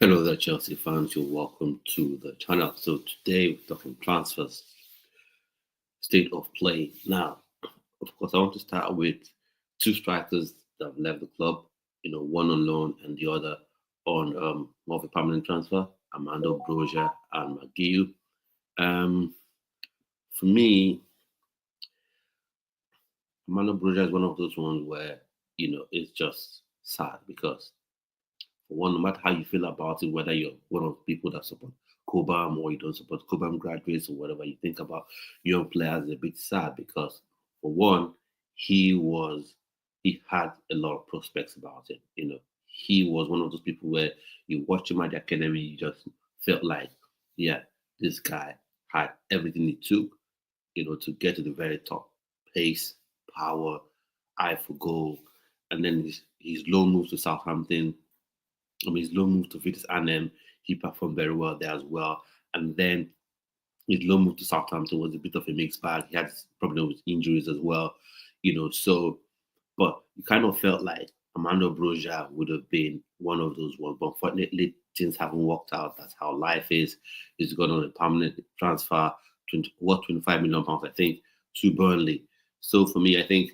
Hello there, Chelsea fans. You're welcome to the channel. So today we're talking transfers, state of play. Now, of course, I want to start with two strikers that have left the club. One on loan and the other on more of a permanent transfer. Armando Broja and McGee. Um, for me, Armando Broja is one of those ones where it's just sad because for one, no matter how you feel about it, whether you're one of the people that support Cobham or you don't support Cobham graduates or whatever you think about young players, is a bit sad because for one, he had a lot of prospects about him. He was one of those people where you watch him at the academy, you just felt like, yeah, this guy had everything it took, to get to the very top. Pace, power, eye for goal. And then his loan move to Southampton, his loan move to Vitis Arnhem, he performed very well there as well. And then his loan move to Southampton was a bit of a mixed bag. He had problem with injuries as well, So, but you kind of felt like Armando Broja would have been one of those ones. But unfortunately, things haven't worked out. That's how life is. He's gone on a permanent transfer, 25 million pounds, I think, to Burnley. So for me, I think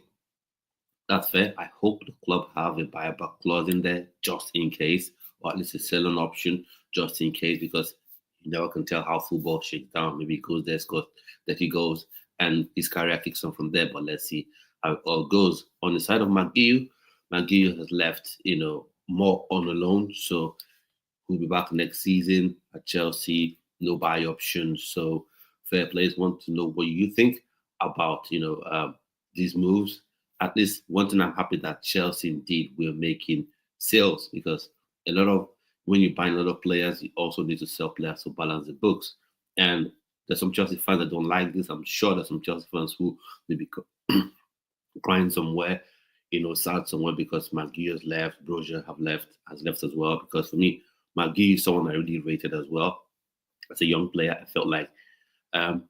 that's fair. I hope the club have a buyback clause in there just in case, or at least a selling option just in case, because you never can tell how football shakes down. Maybe he goes there, scores 30 goals, and his career kicks on from there. But let's see how it all goes. On the side of McGee has left, more on a loan. So he'll be back next season at Chelsea, no buy options. So fair players want to know what you think about, these moves. At least one thing I'm happy that Chelsea indeed will making sales because a lot of when you buy a lot of players, you also need to sell players to balance the books. And there's some Chelsea fans that don't like this. I'm sure there's some Chelsea fans who maybe crying somewhere, sad somewhere because McGee has left, Broja has left as well. Because for me, McGee is someone I really rated as well. As a young player, I felt like um,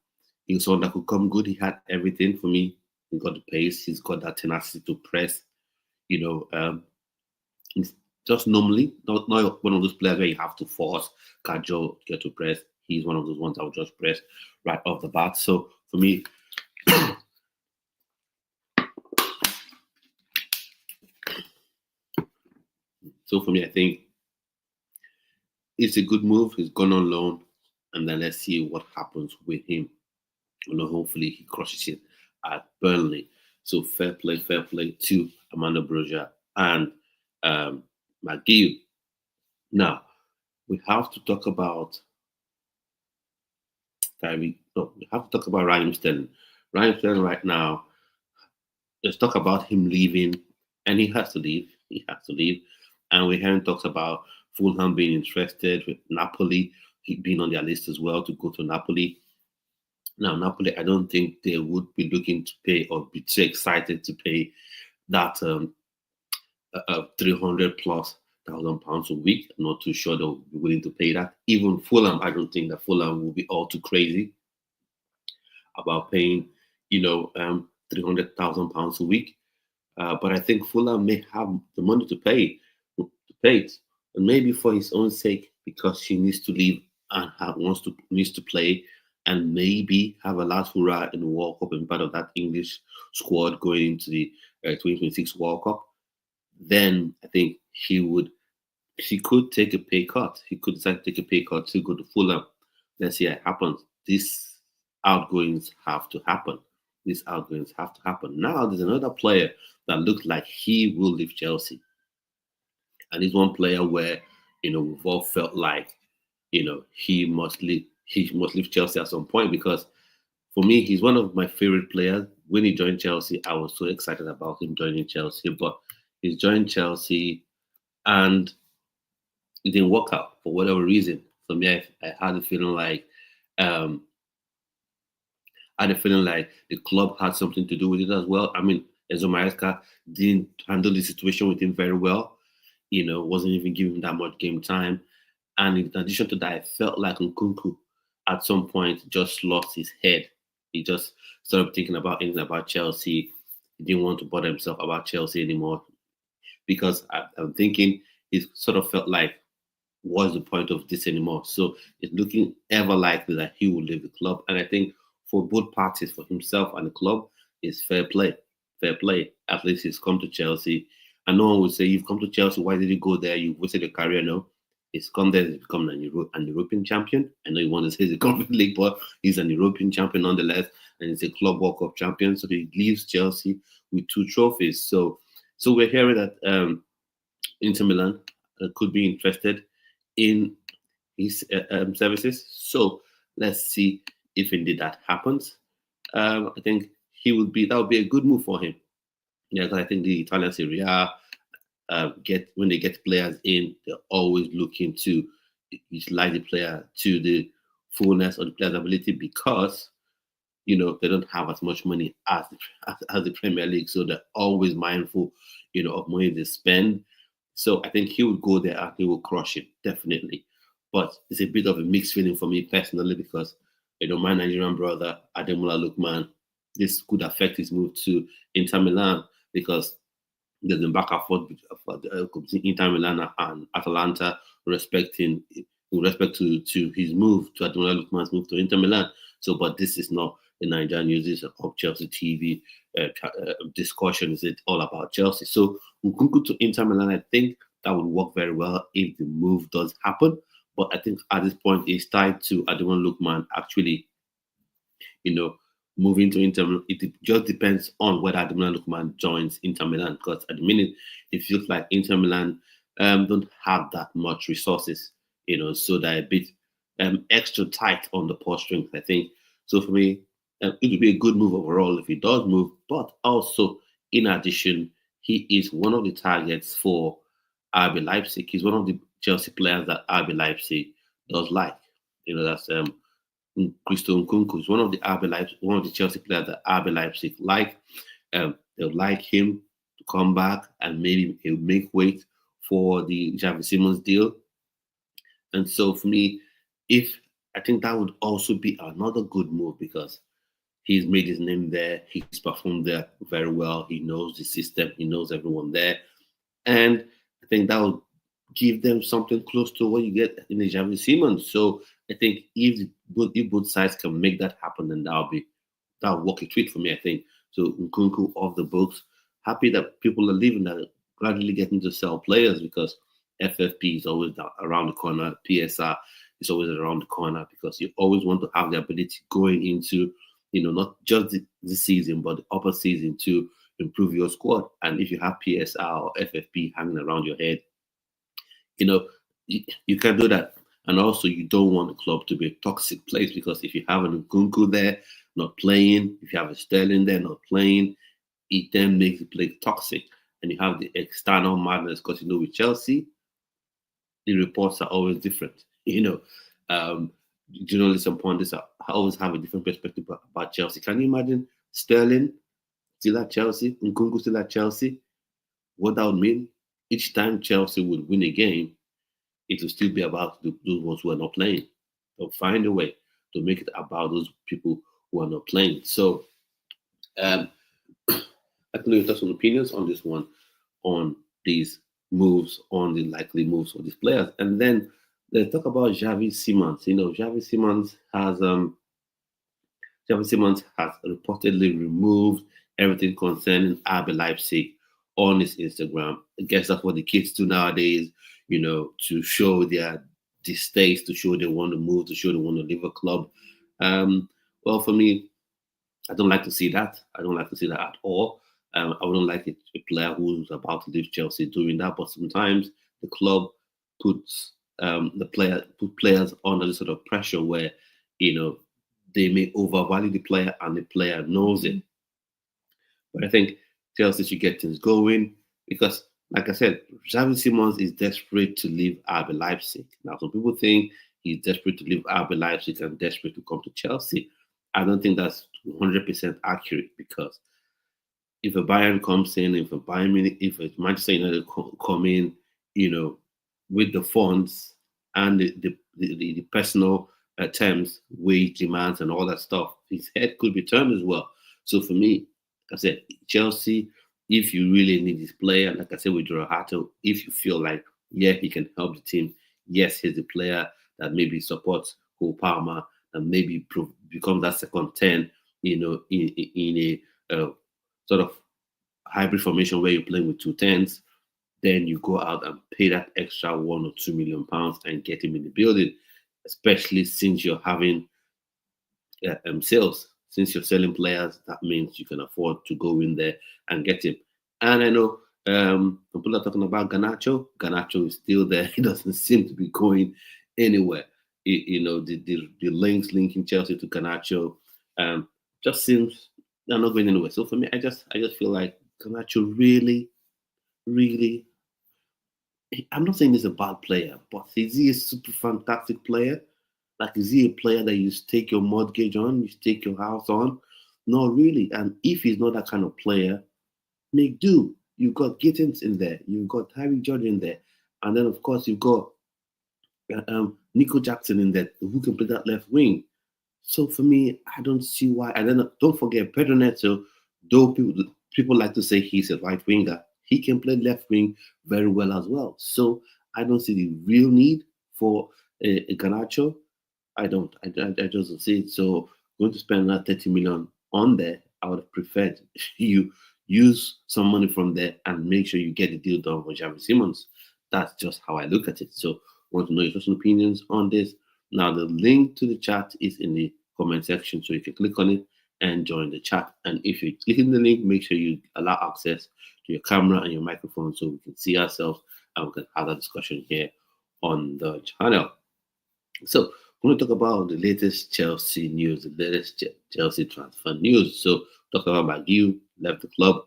he was someone that could come good. He had everything for me. He got the pace. He's got that tenacity to press. You know, he's just normally not one of those players where you have to force casual get to press. He's one of those ones that will just press right off the bat. So for me, I think it's a good move. He's gone on loan, and then let's see what happens with him. Hopefully he crushes it at Burnley. So fair play to Armando Broja and McGee. Now we have to talk about we have to talk about Raheem Sterling. Raheem Sterling right now. Let's talk about him leaving, and he has to leave. He has to leave. And we haven't talked about Fulham being interested with Napoli, he being on their list as well to go to Napoli. Now, Napoli, I don't think they would be looking to pay or be too excited to pay that 300 plus £1,000 a week. I'm not too sure they'll be willing to pay that. Even Fulham, I don't think that Fulham will be all too crazy about paying, £300,000 a week. But I think Fulham may have the money to pay it, and maybe for his own sake, because he needs to leave and needs to play, and maybe have a last hurrah in the World Cup and part of that English squad going into the 2026 World Cup. Then I think he could take a pay cut. He could decide to take a pay cut to go to Fulham. Let's see what happens. These outgoings have to happen. Now there's another player that looks like he will leave Chelsea. And he's one player where, we've all felt like, he must leave Chelsea at some point because for me, he's one of my favorite players. When he joined Chelsea, I was so excited about him joining Chelsea, but he's joined Chelsea and it didn't work out for whatever reason. For me, I had a feeling like the club had something to do with it as well. I mean, Enzo Maresca didn't handle the situation with him very well. Wasn't even giving him that much game time. And in addition to that, I felt like Nkunku at some point just lost his head. He just started thinking about anything about Chelsea. He didn't want to bother himself about Chelsea anymore because I'm thinking he sort of felt like what's the point of this anymore? So it's looking ever likely that he will leave the club. And I think for both parties, for himself and the club, it's fair play. Fair play. At least he's come to Chelsea. And no one would say, you've come to Chelsea, why did you go there? You've wasted your career. No. He's come there to become an European champion. I know you want to say he's a Conference League, but he's an European champion nonetheless. And he's a Club World Cup champion. So he leaves Chelsea with 2 trophies. So we're hearing that Inter Milan could be interested in his services. So let's see if indeed that happens. I think that would be a good move for him. Yeah, because I think the Italian Serie A when they get players in, they're always looking to utilize the player to the fullness of the player's ability because they don't have as much money as the Premier League, so they're always mindful, of money they spend. So I think he would go there and he will crush it, definitely. But it's a bit of a mixed feeling for me personally because, my Nigerian brother, Ademola Lookman, this could affect his move to Inter Milan because there's been back and forth between Inter Milan and Atalanta in respect to his move, to Ademola Lookman's move to Inter Milan. So, but this is not the Nigerian news, this is of Chelsea TV discussion. Is it all about Chelsea? So, Nkunku to Inter Milan, I think that would work very well if the move does happen. But I think at this point, it's tied to Ademola Lookman actually, moving to Inter Milan. It just depends on whether Ademola Lookman joins Inter Milan because at the minute, it feels like Inter Milan don't have that much resources, so they're a bit extra tight on the purse strings, I think. So for me, it would be a good move overall if he does move. But also, in addition, he is one of the targets for RB Leipzig. He's one of the Chelsea players that RB Leipzig does like. That's Christopher Nkunku is one of the Chelsea players that RB Leipzig like. They'll like him to come back and maybe he'll make weight for the Xavi Simons deal. And so for me, I think that would also be another good move because he's made his name there. He's performed there very well. He knows the system. He knows everyone there. And I think that would give them something close to what you get in the Xavi Simons. So I think if both sides can make that happen, then that'll work a treat for me, I think. So Nkunku off the books. Happy that people are leaving, that are gradually getting to sell players because FFP is always around the corner. PSR is always around the corner because you always want to have the ability going into, not just the season, but the upper season to improve your squad. And if you have PSR or FFP hanging around your head, you can do that. And also, you don't want the club to be a toxic place because if you have an Nkunku there not playing, if you have a Sterling there not playing, it then makes the play toxic. And you have the external madness because, with Chelsea, the reports are always different. Journalists and pundits always have a different perspective about Chelsea. Can you imagine Sterling still at Chelsea, Nkunku still at Chelsea? What that would mean? Each time Chelsea would win a game, it will still be about those ones who are not playing. They'll find a way to make it about those people who are not playing. So, I can know some opinions on this one, on these moves, on the likely moves of these players. And then let's talk about Xavi Simons. Xavi Simons has reportedly removed everything concerning RB Leipzig on his Instagram. I guess that's what the kids do nowadays, to show their distaste, to show they want to move, to show they want to leave a club. Well, for me, I don't like to see that. I don't like to see that at all. I wouldn't like a player who's about to leave Chelsea doing that. But sometimes the club puts players under this sort of pressure where, they may overvalue the player and the player knows it. But I think Chelsea should get things going because, like I said, Xavi Simons is desperate to leave RB Leipzig. Now, some people think he's desperate to leave RB Leipzig and desperate to come to Chelsea. I don't think that's 100% accurate because if a Bayern comes in, if a Manchester United come in, with the funds and the personal terms, wage demands, and all that stuff, his head could be turned as well. So for me, like I said, Chelsea, if you really need this player, like I said with Jorrel Hato, if you feel like, he can help the team Yes, he's a player that maybe supports Cole Palmer and maybe becomes that second 10, in a sort of hybrid formation where you're playing with two tens. Then you go out and pay that extra £1 or £2 million and get him in the building, especially since you're having sales. Since you're selling players, that means you can afford to go in there and get him. And I know people are talking about Garnacho. Garnacho is still there. He doesn't seem to be going anywhere. The links linking Chelsea to Garnacho just seems they're not going anywhere. So for me, I just feel like Garnacho really, really. I'm not saying he's a bad player, but is he a super fantastic player? Like, is he a player that you stake your mortgage on, you stake your house on? Not really. And if he's not that kind of player, make do. You've got Gittins in there, you've got Tyrique George in there, and then of course you've got Nico Jackson in there who can play that left wing. So for me, I don't see why. And then don't forget Pedro Neto. Though people like to say he's a right winger, he can play left wing very well as well. So I don't see the real need for a Garnacho. I don't. I just don't see it. So going to spend that 30 million on there, I would have preferred you use some money from there and make sure you get the deal done for Xavi Simons. That's just how I look at it. So want to know your personal opinions on this. Now the link to the chat is in the comment section, so you can click on it and join the chat. And if you're clicking the link, make sure you allow access to your camera and your microphone so we can see ourselves and we can have a discussion here on the channel. So we're going to talk about the latest Chelsea news, the latest Chelsea transfer news. So talk about Maguire left the club.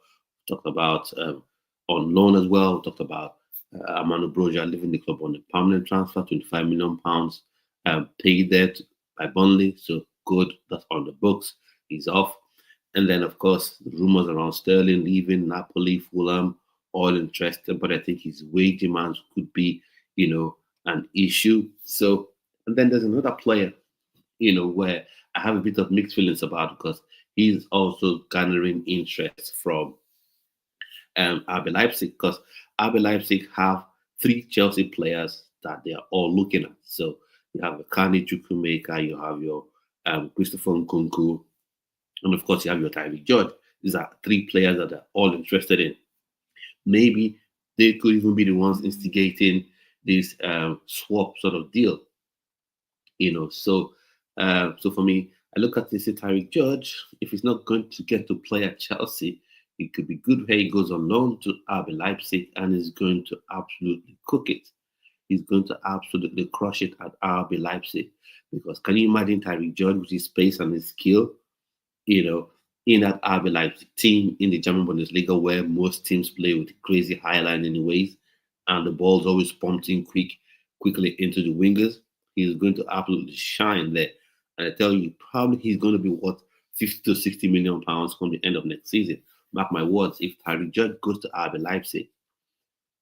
Talk about on loan as well. Talk about Armando Broja leaving the club on a permanent transfer, £25 million paid there by Burnley. So good, that's on the books. He's off. And then, of course, the rumors around Sterling leaving Napoli, Fulham, all interested. But I think his wage demands could be, an issue. So, and then there's another player, where I have a bit of mixed feelings about because he's also garnering interest from RB Leipzig because RB Leipzig have 3 Chelsea players that they are all looking at. So you have a Kani Chukwuemeka, you have your Christopher Nkunku, and of course you have your Tyrique George. These are 3 players that are all interested in. Maybe they could even be the ones instigating this swap sort of deal. So for me, I look at this Tyrique George. If he's not going to get to play at Chelsea, it could be good where he goes on loan to RB Leipzig and is going to absolutely cook it. He's going to absolutely crush it at RB Leipzig. Because can you imagine Tyrique George with his pace and his skill, in that RB Leipzig team in the German Bundesliga where most teams play with crazy high line anyways, and the ball's always pumped in quickly into the wingers. He's going to absolutely shine there. And I tell you, probably he's going to be worth 50 to 60 million pounds come the end of next season. Mark my words, if Tyrique George goes to RB Leipzig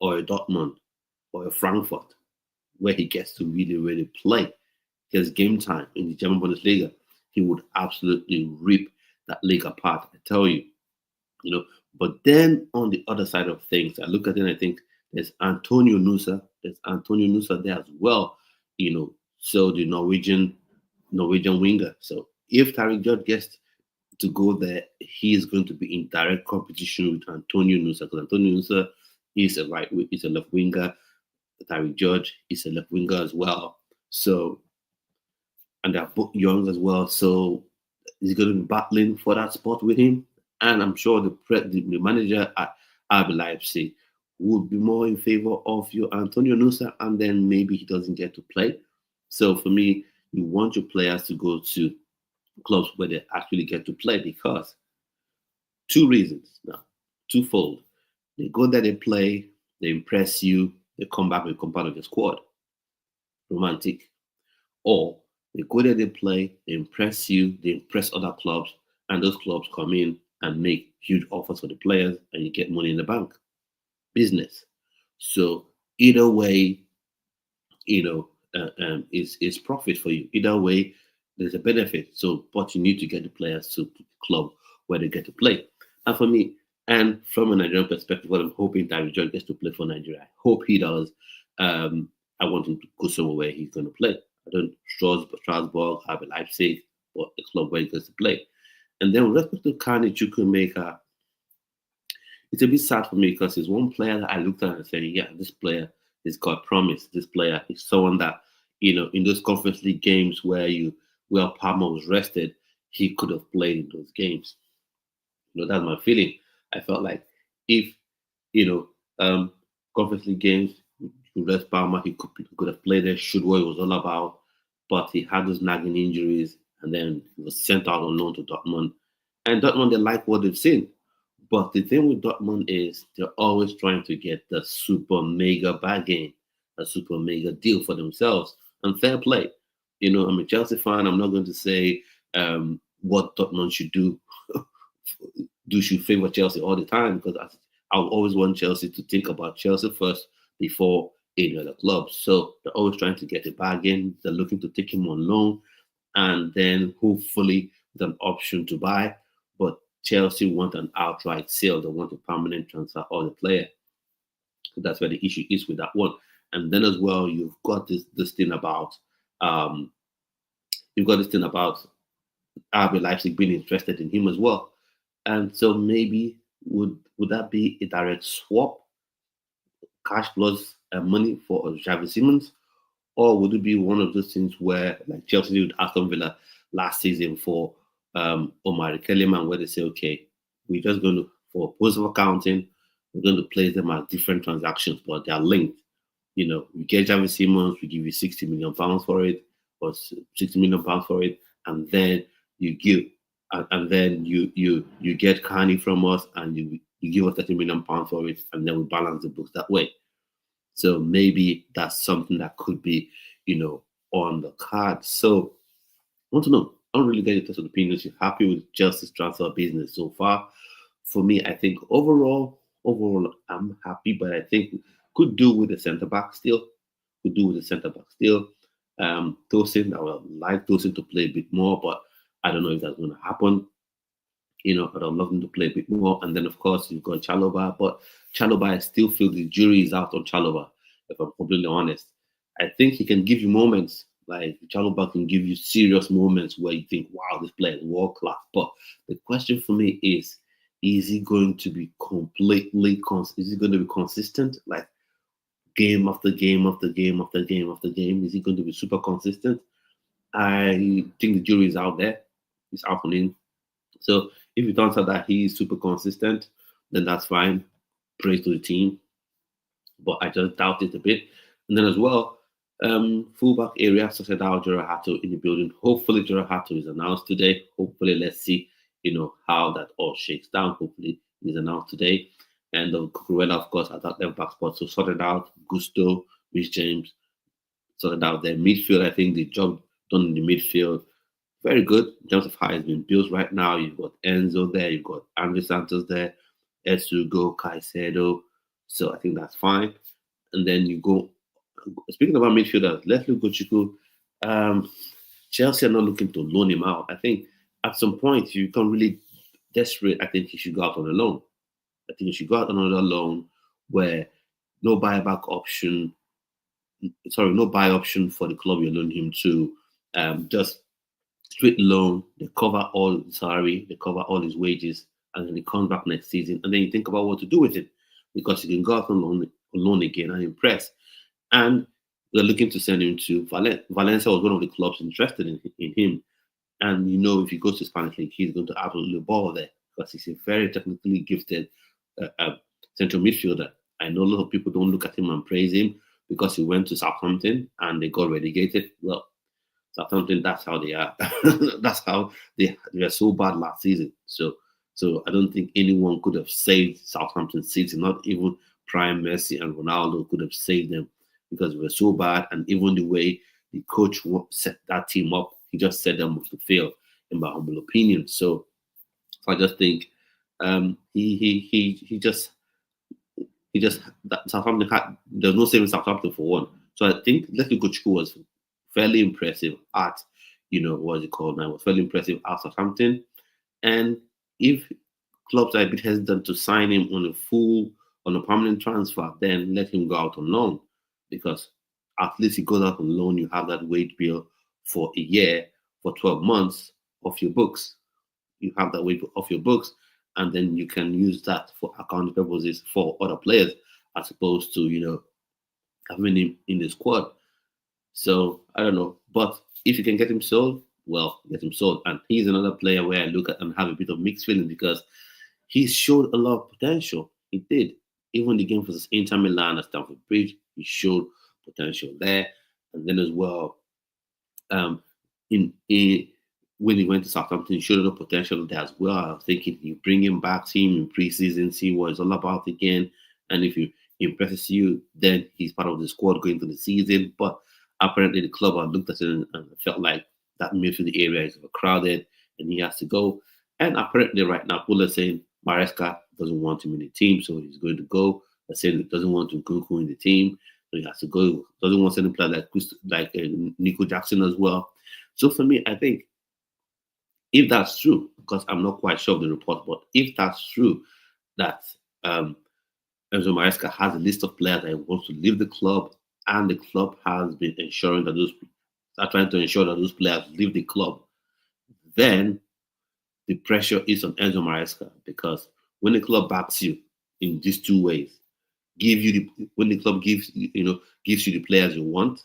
or a Dortmund or a Frankfurt, where he gets to really, really play, his game time in the German Bundesliga, he would absolutely rip that league apart, I tell you. But then on the other side of things, I look at it and I think there's Antonio Nusa. There's Antonio Nusa there as well, so the Norwegian winger. So if Tyrique George gets to go there, he is going to be in direct competition with Antonio Nusa because Antonio Nusa is a left winger. Tyrique George is a left winger as well. So, and they're both young as well. So he's going to be battling for that spot with him. And I'm sure the manager at RB Leipzig would be more in favor of your Antonio Nusa, and then maybe he doesn't get to play. So for me, you want your players to go to clubs where they actually get to play because 2 reasons now, twofold. They go there, they play, they impress you, they come back and become part of the squad. Romantic. Or they go there, they play, they impress you, they impress other clubs, and those clubs come in and make huge offers for the players, and you get money in the bank. Business. So either way, is profit for you. Either way, there's a benefit. So, but you need to get the players to the club where they get to play. And for me, and from a Nigerian perspective, what I'm hoping Tyrique George gets to play for Nigeria. I hope he does. I want him to go somewhere where he's going to play. I don't Strasbourg, RB Leipzig, or a club where he goes to play. And then with respect to Kani Chukwuemeka, it's a bit sad for me because he's one player that I looked at and said, yeah, this player has got promise. This player is someone that, in those conference league games where Palmer was rested, he could have played in those games. That's my feeling. I felt like if, you know, conference league games, you rest Palmer, he could have played there, should what it was all about. But he had those nagging injuries and then he was sent out on loan to Dortmund. And Dortmund, they like what they've seen. But the thing with Dortmund is they're always trying to get the super mega bargain, a super mega deal for themselves. And fair play. I'm a Chelsea fan. I'm not going to say what Dortmund should do. Should favor Chelsea all the time because I always want Chelsea to think about Chelsea first before any other club. So they're always trying to get a bargain. They're looking to take him on loan and then hopefully with an option to buy. But Chelsea want an outright sale. They want a permanent transfer of the player. So that's where the issue is with that one. And then as well, you've got this thing about RB Leipzig being interested in him as well. And so maybe would that be a direct swap, cash plus money for Xavi Simons, or would it be one of those things where like Chelsea did with Aston Villa last season for Omar Kellyman, where they say, okay, we're just going to, for purpose of accounting, we're going to place them as different transactions, but they're linked. We get Xavi Simons, we give you £60 million for it, or £60 million for it, and then you give, and then you get Carney from us, and you give us £30 million for it, and then we balance the books that way. So maybe that's something that could be, on the card. So I want to know. I don't really get your personal opinions. You're happy with Chelsea's transfer business so far? For me, I think overall, I'm happy, but I think could do with the centre back still. Tosin, I would like Tosin to play a bit more, but I don't know if that's going to happen. But I'd love him to play a bit more. And then, of course, you've got Chalobah, but Chalobah, I still feel the jury is out on Chalobah, if I'm completely honest. I think he can give you moments. Like Chalobah can give you serious moments where you think, wow, this player is world class. But the question for me is he going to be consistent? Like game after game after game after game after game? Is he going to be super consistent? I think the jury is out there. It's out on him. So if it turns out that he's super consistent, then that's fine. Praise to the team. But I just doubt it a bit. And then as well, fullback area, sorted out Jorrel Hato in the building. Hopefully Jorrel Hato is announced today. Hopefully, let's see, how that all shakes down. Hopefully he's announced today. And Cucurella, of course, at that left back spot. So sorted out Gusto, Rich James, sorted out their midfield. I think the job done in the midfield, very good in terms of how it's been built right now. You've got Enzo there, you've got Andre Santos there, Esugo, Caicedo. So I think that's fine. And then you go, speaking about midfielders, let's look at Chiku. Chelsea are not looking to loan him out. I think at some point you become really desperate. I think he should go out on a loan. I think he should go out on another loan where no buyback option, no buy option for the club you're loaning him to. Just straight loan, they cover all the salary, they cover all his wages, and then he comes back next season. And then you think about what to do with it because you can go out on loan again and impress. And they're looking to send him to Valencia was one of the clubs interested in him. And if he goes to Spanish League, he's going to absolutely ball there because he's a very technically gifted central midfielder. I know a lot of people don't look at him and praise him because he went to Southampton and they got relegated. Well, Southampton, that's how they are. That's how they were so bad last season. So I don't think anyone could have saved Southampton City, not even Prime Messi and Ronaldo could have saved them because they were so bad. And even the way the coach set that team up, he just set them up to fail, in my humble opinion. So I just think he just that Southampton had, there's no saving Southampton for one. So I think Leslie Kuchku was fairly impressive at, what's it called now? Was fairly impressive at Southampton. And if clubs are a bit hesitant to sign him on a permanent transfer, then let him go out on loan. Because at least he goes out on loan. You have that wage bill for a year, for 12 months off your books. You have that wage bill off your books, and then you can use that for accounting purposes for other players, as opposed to having him in the squad. So I don't know, but if you can get him sold, well, get him sold. And he's another player where I look at and have a bit of mixed feeling because he showed a lot of potential. He did. Even the game versus Inter Milan at Stamford Bridge, he showed potential there. And then as well, um, in when he went to Southampton, he showed a lot of potential there as well. I was thinking you bring him back, see him in preseason, see what it's all about again. And if he impresses you, then he's part of the squad going into the season. But apparently the club had looked at it and felt like that midfield area is overcrowded and he has to go. And apparently right now, people are saying Maresca doesn't want him in the team, so he's going to go. They're saying he doesn't want Nkunku in the team, so he has to go. Doesn't want to play like Nico Jackson as well. So for me, I think if that's true, because I'm not quite sure of the report, but if that's true, that Enzo Maresca has a list of players that he wants to leave the club, and the club has been ensuring that those are trying to ensure that those players leave the club, then the pressure is on Enzo Maresca because when the club backs you in these two ways, when the club gives gives you the players you want,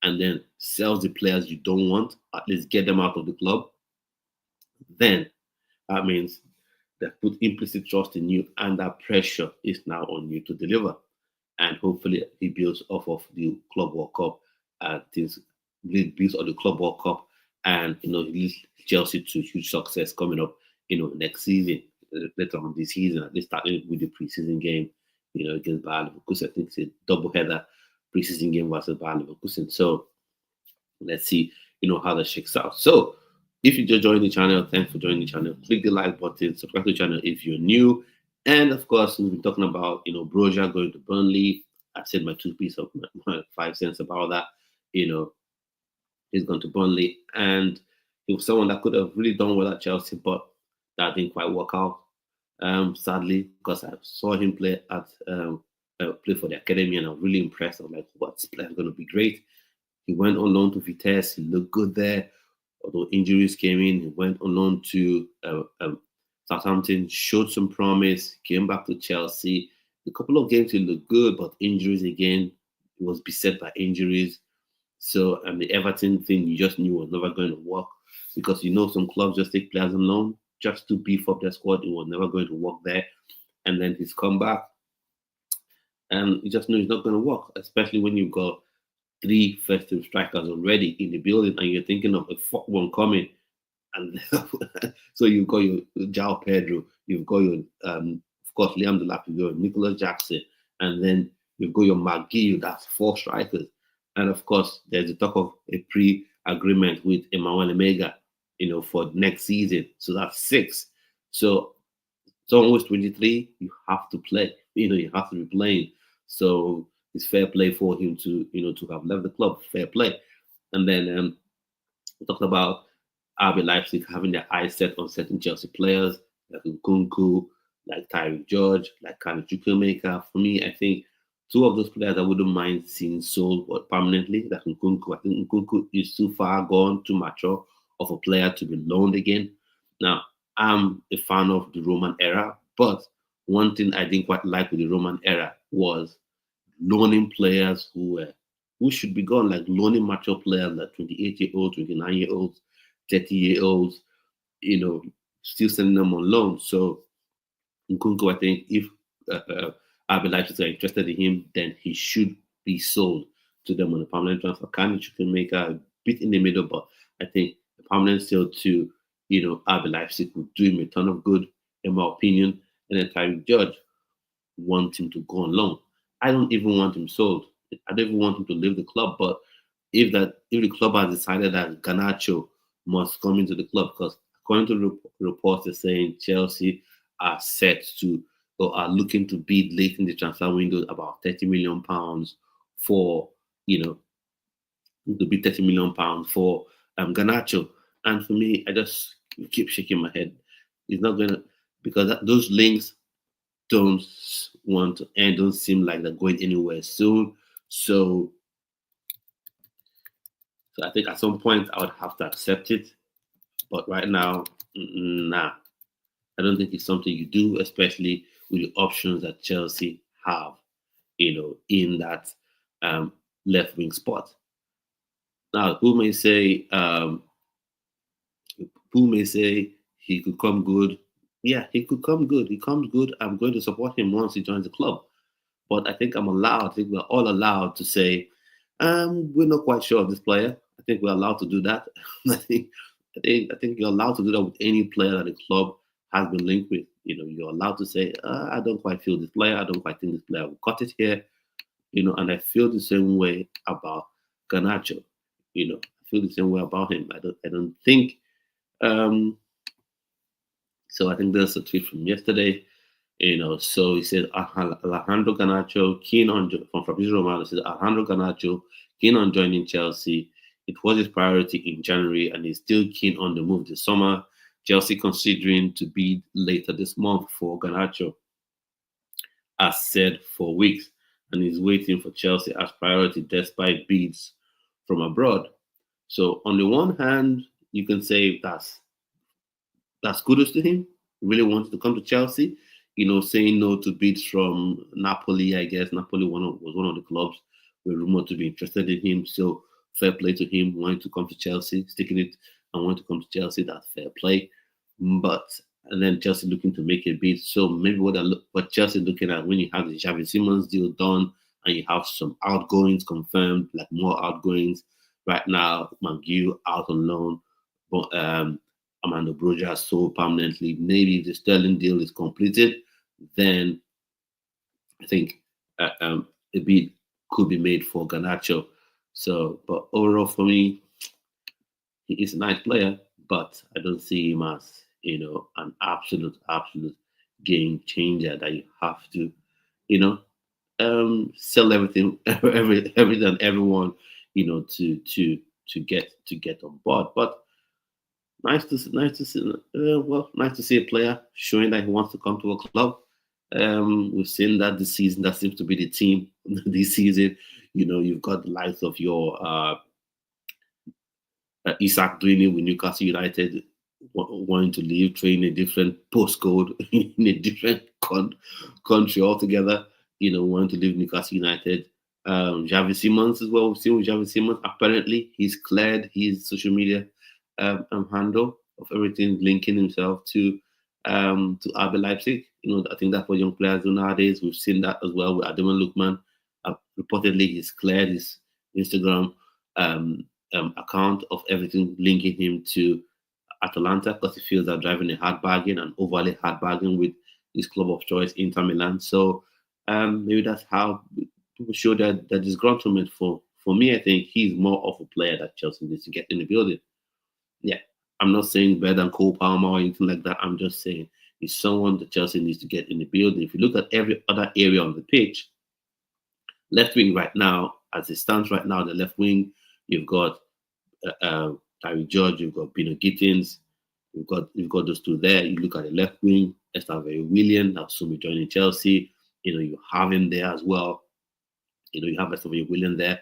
and then sells the players you don't want, at least get them out of the club, then that means they put implicit trust in you, and that pressure is now on you to deliver. And hopefully, he builds off of the Club World Cup, and things builds on the Club World Cup, and leads Chelsea to huge success coming up, next season, later on this season, at least starting with the preseason game, against Bayer Leverkusen. I think it's a double header preseason game versus Bayer Leverkusen. So let's see, how that shakes out. So if you just joined the channel, thanks for joining the channel. Click the like button, subscribe to the channel if you're new. And of course, we've been talking about, Broja going to Burnley. I said my 2 piece of my 5 cents about that. He's gone to Burnley, and he was someone that could have really done well at Chelsea, but that didn't quite work out. Sadly, because I saw him play play for the academy, and I'm really impressed. I'm like, what's player going to be great? He went on loan to Vitesse. He looked good there. Although injuries came in, he went on loan to Southampton, showed some promise, came back to Chelsea. A couple of games he looked good, but injuries again. He was beset by injuries. So the Everton thing you just knew was never going to work because some clubs just take players on loan just to beef up their squad. It was never going to work there. And then he's come back, and you just know it's not going to work, especially when you've got 3 first-team strikers already in the building, and you're thinking of a fourth one coming. And so you've got your João Pedro, you've got your, of course, Liam Delap, you've got Nicholas Jackson, and then you've got your McGee. That's 4 strikers. And of course, there's a talk of a pre-agreement with Emmanuel Emega, for next season. So that's 6. So someone who's 23, you have to play. You have to be playing. So it's fair play for him to, to have left the club. Fair play. And then we talked about RB Leipzig having their eyes set on certain Chelsea players like Nkunku, like Tyrique George, like Chukwuemeka. For me, I think 2 of those players I wouldn't mind seeing sold permanently. Like Nkunku. I think Nkunku is too far gone, too mature of a player to be loaned again. Now, I'm a fan of the Roman era, but one thing I didn't quite like with the Roman era was loaning players who should be gone, like loaning mature players like 28-year-olds, 29-year-olds, 30-year-olds, still sending them on loan. So Nkunku, I think if RB Leipzig are interested in him, then he should be sold to them on a permanent transfer. Chukwuemeka a bit in the middle, but I think a permanent sale to RB Leipzig would do him a ton of good, in my opinion. And then Tyrique George, want him to go on loan. I don't even want him sold. I don't even want him to leave the club. But if the club has decided that Garnacho must come into the club, because according to reports, they're saying Chelsea are set to or are looking to bid late in the transfer window about £30 million for to be £30 million for Garnacho. And for me, I just keep shaking my head. It's not gonna, because those links don't want to end, don't seem like they're going anywhere soon. So So I think at some point I would have to accept it. But right now, nah. I don't think it's something you do, especially with the options that Chelsea have, in that um, left wing spot. Now, who may say he could come good. Yeah, he could come good. He comes good. I'm going to support him once he joins the club. But I think we're all allowed to say, we're not quite sure of this player. I think we're allowed to do that. I think you're allowed to do that with any player that the club has been linked with. You're allowed to say, I don't quite feel this player. I don't quite think this player will cut it here. And I feel the same way about Garnacho. I feel the same way about him. I don't think um so I think there's a tweet from yesterday. So he said Alejandro Garnacho keen on from Fabrizio Romano says Alejandro Garnacho keen on joining Chelsea. It was his priority in January, and he's still keen on the move this summer. Chelsea considering to bid later this month for Garnacho, as said for weeks, and he's waiting for Chelsea as priority despite bids from abroad. So on the one hand, you can say that's kudos to him. Really wanted to come to Chelsea. Saying no to bids from Napoli. I guess Napoli was one of the clubs were rumored to be interested in him. So fair play to him wanting to come to Chelsea, sticking it and wanting to come to Chelsea. That's fair play. But and then Chelsea looking to make a bid. So maybe what Chelsea looking at when you have the Xavi Simons deal done and you have some outgoings confirmed, like more outgoings right now. Mangiu out on loan, but Armando Broja so permanently. Maybe if the Sterling deal is completed, then I think a bid could be made for Garnacho. So, but overall for me, he is a nice player, but I don't see him as an absolute game changer that you have to, you know, sell everything, everything, and everyone, to get on board. But nice to see a player showing that he wants to come to a club. We've seen that this season. That seems to be the team this season. You've got the likes of your Isak doing it with Newcastle United, wanting to leave, training a different postcode in a different country altogether. Wanting to leave Newcastle United. Xavi Simons as well. We've seen with Xavi Simons. Apparently, he's cleared his social media handle of everything linking himself to RB Leipzig. I think that's what young players do nowadays. We've seen that as well with Ademola Lookman. Reportedly, he's cleared his Instagram account of everything linking him to Atalanta because he feels they're driving a hard bargain, an overly hard bargain with his club of choice, Inter Milan. So maybe that's how people show that disgruntlement. For me, I think he's more of a player that Chelsea needs to get in the building. Yeah, I'm not saying better than Cole Palmer or anything like that. I'm just saying he's someone that Chelsea needs to get in the building. If you look at every other area on the pitch, left wing right now, as it stands right now, the left wing, you've got Tyrique George, you've got Bino Gittins, you've got those two there. You look at the left wing, Esther William, that'll soon be joining Chelsea. You have him there as well. You have Esther William there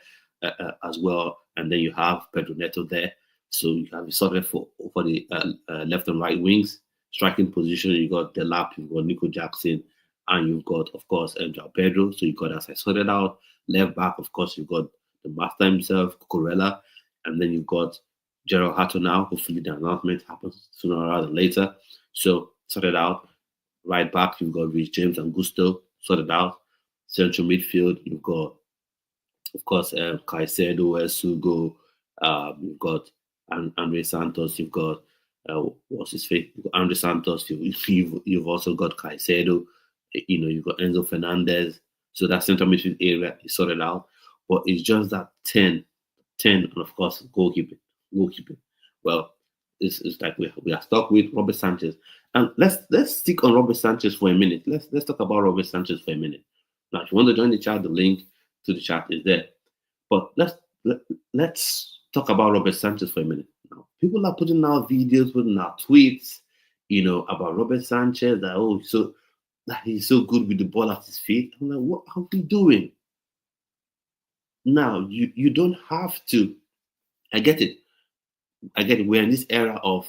as well, and then you have Pedro Neto there. So you have it sorted for the left and right wings. Striking position, you got Delap, you've got Nico Jackson, and you've got, of course, João Pedro. So you got that side sorted out. Left back, of course, you've got the master himself, Cucurella, and then you've got Jorrel Hato now. Hopefully the announcement happens sooner rather than later. So sorted out. Right back, you've got Rich James and Gusto, sorted out. Central midfield, you've got, of course, Caicedo, Sugo, you've got Andre Santos, you've got what's his face? Andre Santos, you've also got Caicedo, you've got Enzo Fernandez. So that central midfield area is sorted out. But it's just that 10, and of course goalkeeping. Well, it's like we are stuck with Robert Sanchez. And let's stick on Robert Sanchez for a minute. Let's talk about Robert Sanchez for a minute. Now, if you want to join the chat, the link to the chat is there. But let's talk about Robert Sanchez for a minute. Now, people are putting out videos, putting out tweets, about Robert Sanchez that he's so good with the ball at his feet. I'm like, what are we doing? Now, you don't have to I get it. I get it. We're in this era of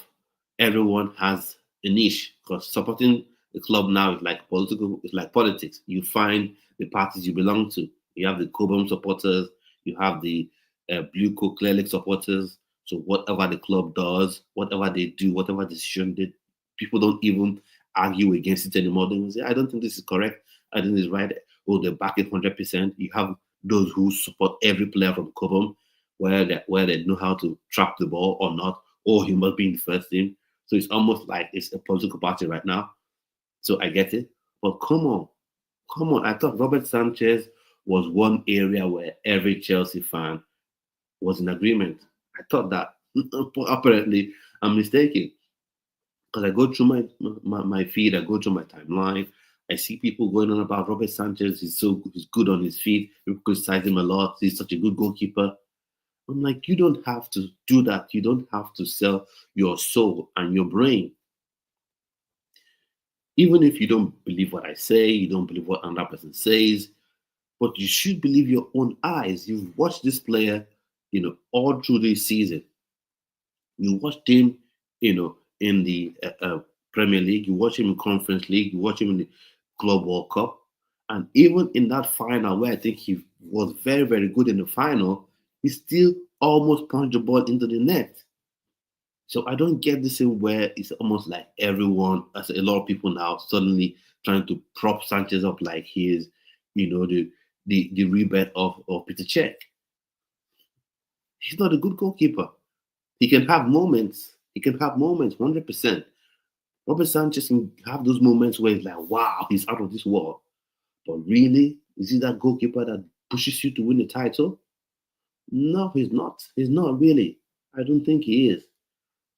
everyone has a niche because supporting the club now is like political. It's like politics. You find the parties you belong to. You have the Cobham supporters. You have the Blue Coat Clear Lake supporters. So whatever the club does, whatever they do, whatever decision they, people don't even argue against it anymore. They will say, "I don't think this is correct. I think this is right." Oh, they back it 100%. You have those who support every player from Cobham where they know how to trap the ball or not, or he must be in the first team. So it's almost like it's a political party right now. So I get it. But come on. I thought Robert Sanchez was one area where every Chelsea fan was in agreement. I thought that. Apparently, I'm mistaken because I go through my feed, I go through my timeline. I see people going on about Robert Sanchez. He's good on his feet. People criticize him a lot. He's such a good goalkeeper. I'm like, you don't have to do that. You don't have to sell your soul and your brain. Even if you don't believe what I say, you don't believe what another person says, but you should believe your own eyes. You've watched this player, all through this season. You watched him, in the Premier League. You watch him in Conference League. You watch him in the Club World Cup. And even in that final, where I think he was very, very good in the final, he still almost punched the ball into the net. So I don't get this thing where it's almost like everyone, as a lot of people now, suddenly trying to prop Sanchez up like he is, the rebirth of Peter Cech. He's not a good goalkeeper. He can have moments. 100%. Robert Sanchez can have those moments where it's like, wow, he's out of this world. But really, is he that goalkeeper that pushes you to win the title? No, he's not. He's not really. I don't think he is.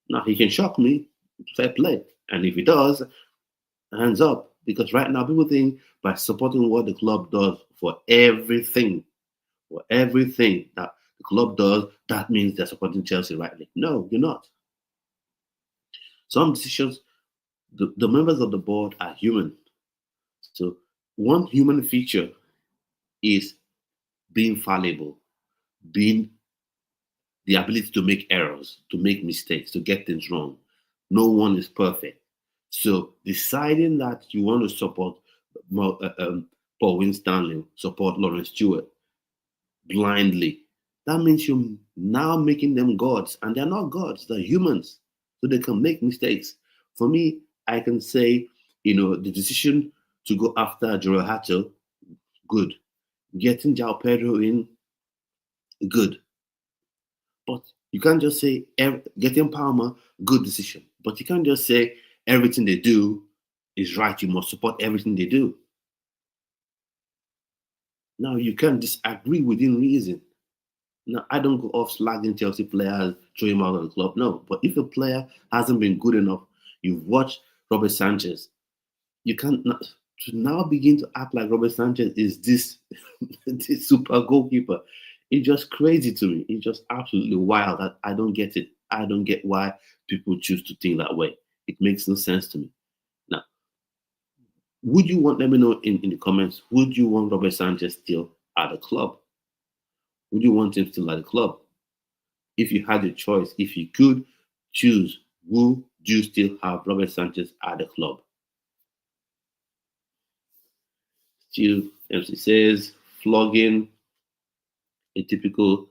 Now, he can shock me, fair play. And if he does, hands up. Because right now, people think by supporting what the club does for everything that the club does, that means they're supporting Chelsea rightly. No, you're not. Some decisions, the members of the board are human. So one human feature is being fallible, being the ability to make errors, to make mistakes, to get things wrong. No one is perfect. So deciding that you want to support Paul Winstanley, support Lawrence Stewart blindly, that means you're now making them gods. And they're not gods, they're humans. So they can make mistakes. For me, I can say, the decision to go after Jorrel Hato, good. Getting João Pedro in, good. But you can't just say getting Palmer, good decision. But you can't just say everything they do is right. You must support everything they do. Now you can't disagree within reason. Now I don't go off slagging Chelsea players, throw him out of the club. No, but if a player hasn't been good enough, you've watched Robert Sanchez. You can't to now begin to act like Robert Sanchez is this, this super goalkeeper. It's just crazy to me. It's just absolutely wild. I don't get it. I don't get why people choose to think that way. It makes no sense to me. Now, would you want, let me know in the comments, would you want Robert Sanchez still at the club? Would you want him still at the club? If you had a choice, if you could choose, would you still have Robert Sanchez at the club? Still, MC says, flogging a typical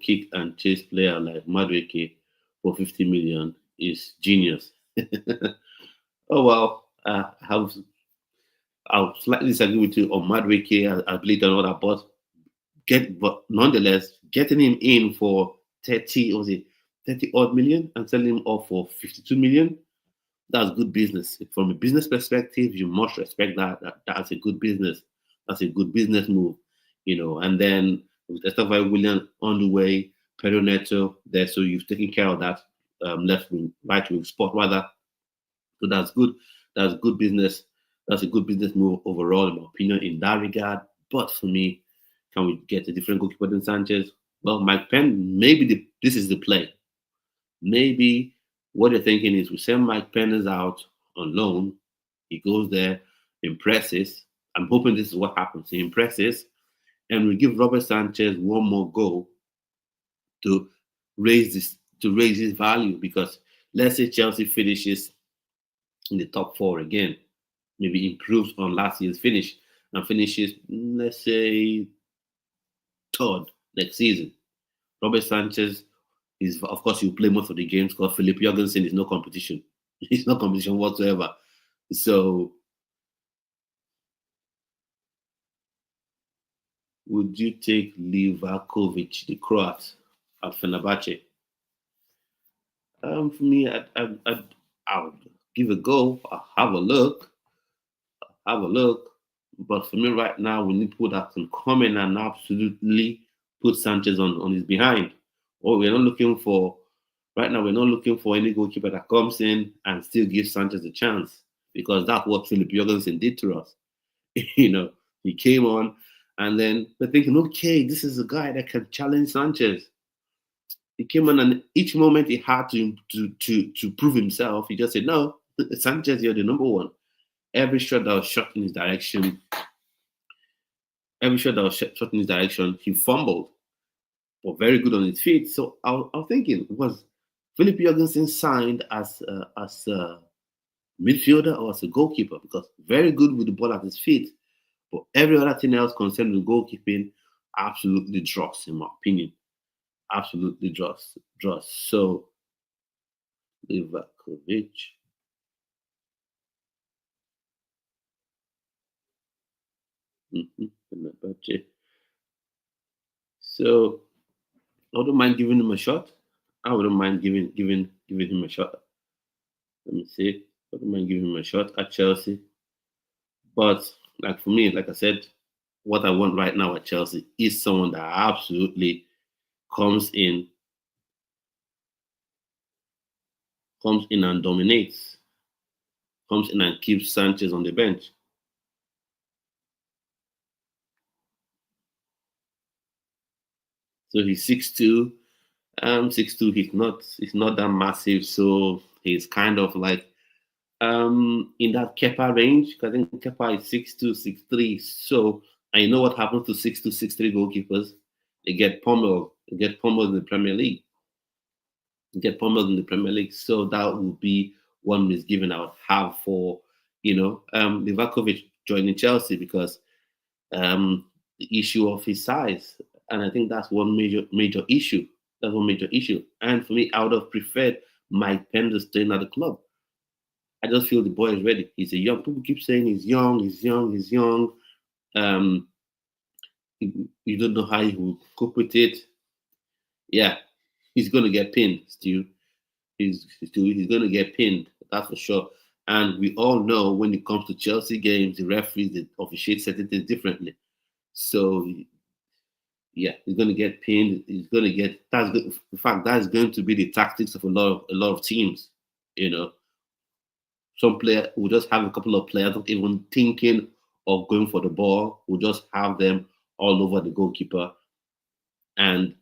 kick and chase player like Madueke for 50 million is genius. Oh well, I'll slightly disagree with you on Madueke. I believe and all that, but nonetheless, getting him in for 30 odd million and selling him off for 52 million, that's good business. From a business perspective, you must respect that's a good business. That's a good business move, And then with Estevao William on the way, Pedro Neto there, so you've taken care of that left wing, right wing spot rather. So that's good. That's good business. That's a good business move overall, in my opinion, in that regard. But for me, can we get a different goalkeeper than Sanchez? Well, Mike Penn, maybe this is the play. Maybe what they're thinking is we send Mike Penn out on loan. He goes there, impresses. I'm hoping this is what happens. He impresses, and we give Robert Sanchez one more goal to raise his value, because let's say Chelsea finishes in the top four again, maybe improves on last year's finish and finishes, let's say, third next season. Robert Sanchez is, of course, he'll play most of the games because Philip Jorgensen is no competition. He's no competition whatsoever. So, would you take Livakovic, the Croat, at Fenerbahce? For me, I would give a go. I'll have a look. But for me right now, we need people that can come in and absolutely put Sanchez on his behind. Or we're not looking for right now. We're not looking for any goalkeeper that comes in and still gives Sanchez a chance, because that's what Philip Jorgensen did to us. He came on, and then we're thinking, okay, this is a guy that can challenge Sanchez. He came on, and each moment he had to prove himself, he just said, "No, Sanchez, you're the number one." Every shot that was shot in his direction, he fumbled, but very good on his feet. So I was thinking, was Philip Jorgensen signed as a midfielder or as a goalkeeper? Because very good with the ball at his feet, but every other thing else concerned with goalkeeping absolutely dross, in my opinion. Absolutely dross. So Livakovic. So I wouldn't mind giving him a shot. I wouldn't mind giving him a shot. Let me see. I wouldn't mind giving him a shot at Chelsea. But like for me, like I said, what I want right now at Chelsea is someone that absolutely comes in and dominates, comes in and keeps Sanchez on the bench. So he's 6'2". 6'2", he's not that massive, so he's kind of like in that Kepa range. I think Kepa is 6'2", 6'3". So I know what happens to 6'2", 6'3" goalkeepers. They get pummeled. They get pummeled in the Premier League. So that would be one misgiving I would have for, Livakovic joining Chelsea, because the issue of his size. And I think that's one major issue. That's one major issue. And for me, I would have preferred Mike Pender staying at the club. I just feel the boy is ready. He's a young. People keep saying he's young. Um, you don't know how he will cope with it. Yeah, he's going to get pinned, Stu. He's going to get pinned. That's for sure. And we all know when it comes to Chelsea games, the referees they officiate certain things differently. So yeah, he's going to get pinned. He's going to get. That's good. In fact, that's going to be the tactics of a lot of teams. Some player will just have a couple of players not even thinking of going for the ball. Will just have them all over the goalkeeper, and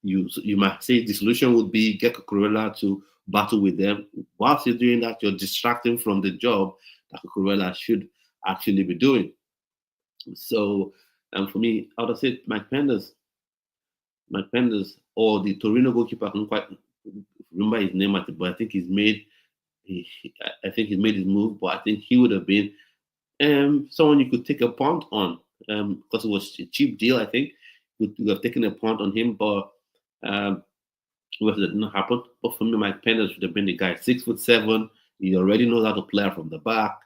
you might say the solution would be get Cucurella to battle with them. Whilst you're doing that, you're distracting from the job that Cucurella should actually be doing. So, for me, I would have said Mike Penders, or the Torino goalkeeper. I can't quite remember his name at it, but I think I think he's made his move. But I think he would have been someone you could take a punt on, because it was a cheap deal. I think you could have taken a punt on him, but well, that did not happen. But for me, Mike Penders should have been the guy. 6'7". He already knows how to play from the back.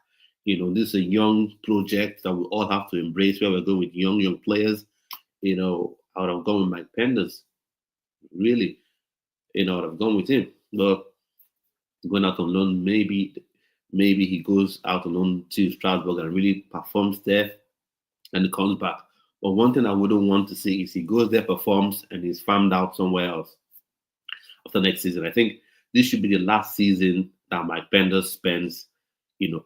This is a young project that we all have to embrace, where we're going with young players. I would have gone with Mike Penders. Really, I would have gone with him. But going out on loan, maybe he goes out on loan to Strasbourg and really performs there, and he comes back. But one thing I wouldn't want to see is he goes there, performs, and he's farmed out somewhere else after next season. I think this should be the last season that Mike Penders spends,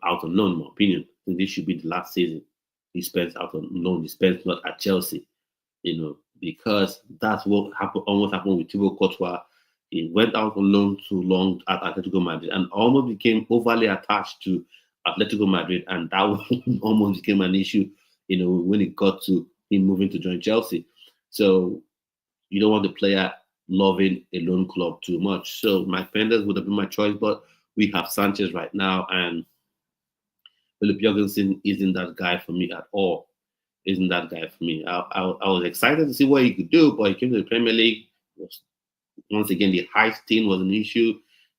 out on loan, in my opinion. I think this should be the last season he spends out on loan. He spends not at Chelsea, because that's what almost happened with Thibaut Courtois. He went out on loan too long at Atletico Madrid and almost became overly attached to Atletico Madrid, and that almost became an issue, when it got to him moving to join Chelsea. So you don't want the player loving a lone club too much. So Mike Penders would have been my choice, but we have Sanchez right now, and Philip Jorgensen isn't that guy for me at all. Isn't that guy for me? I was excited to see what he could do, but he came to the Premier League. Was, once again, the height thing was an issue,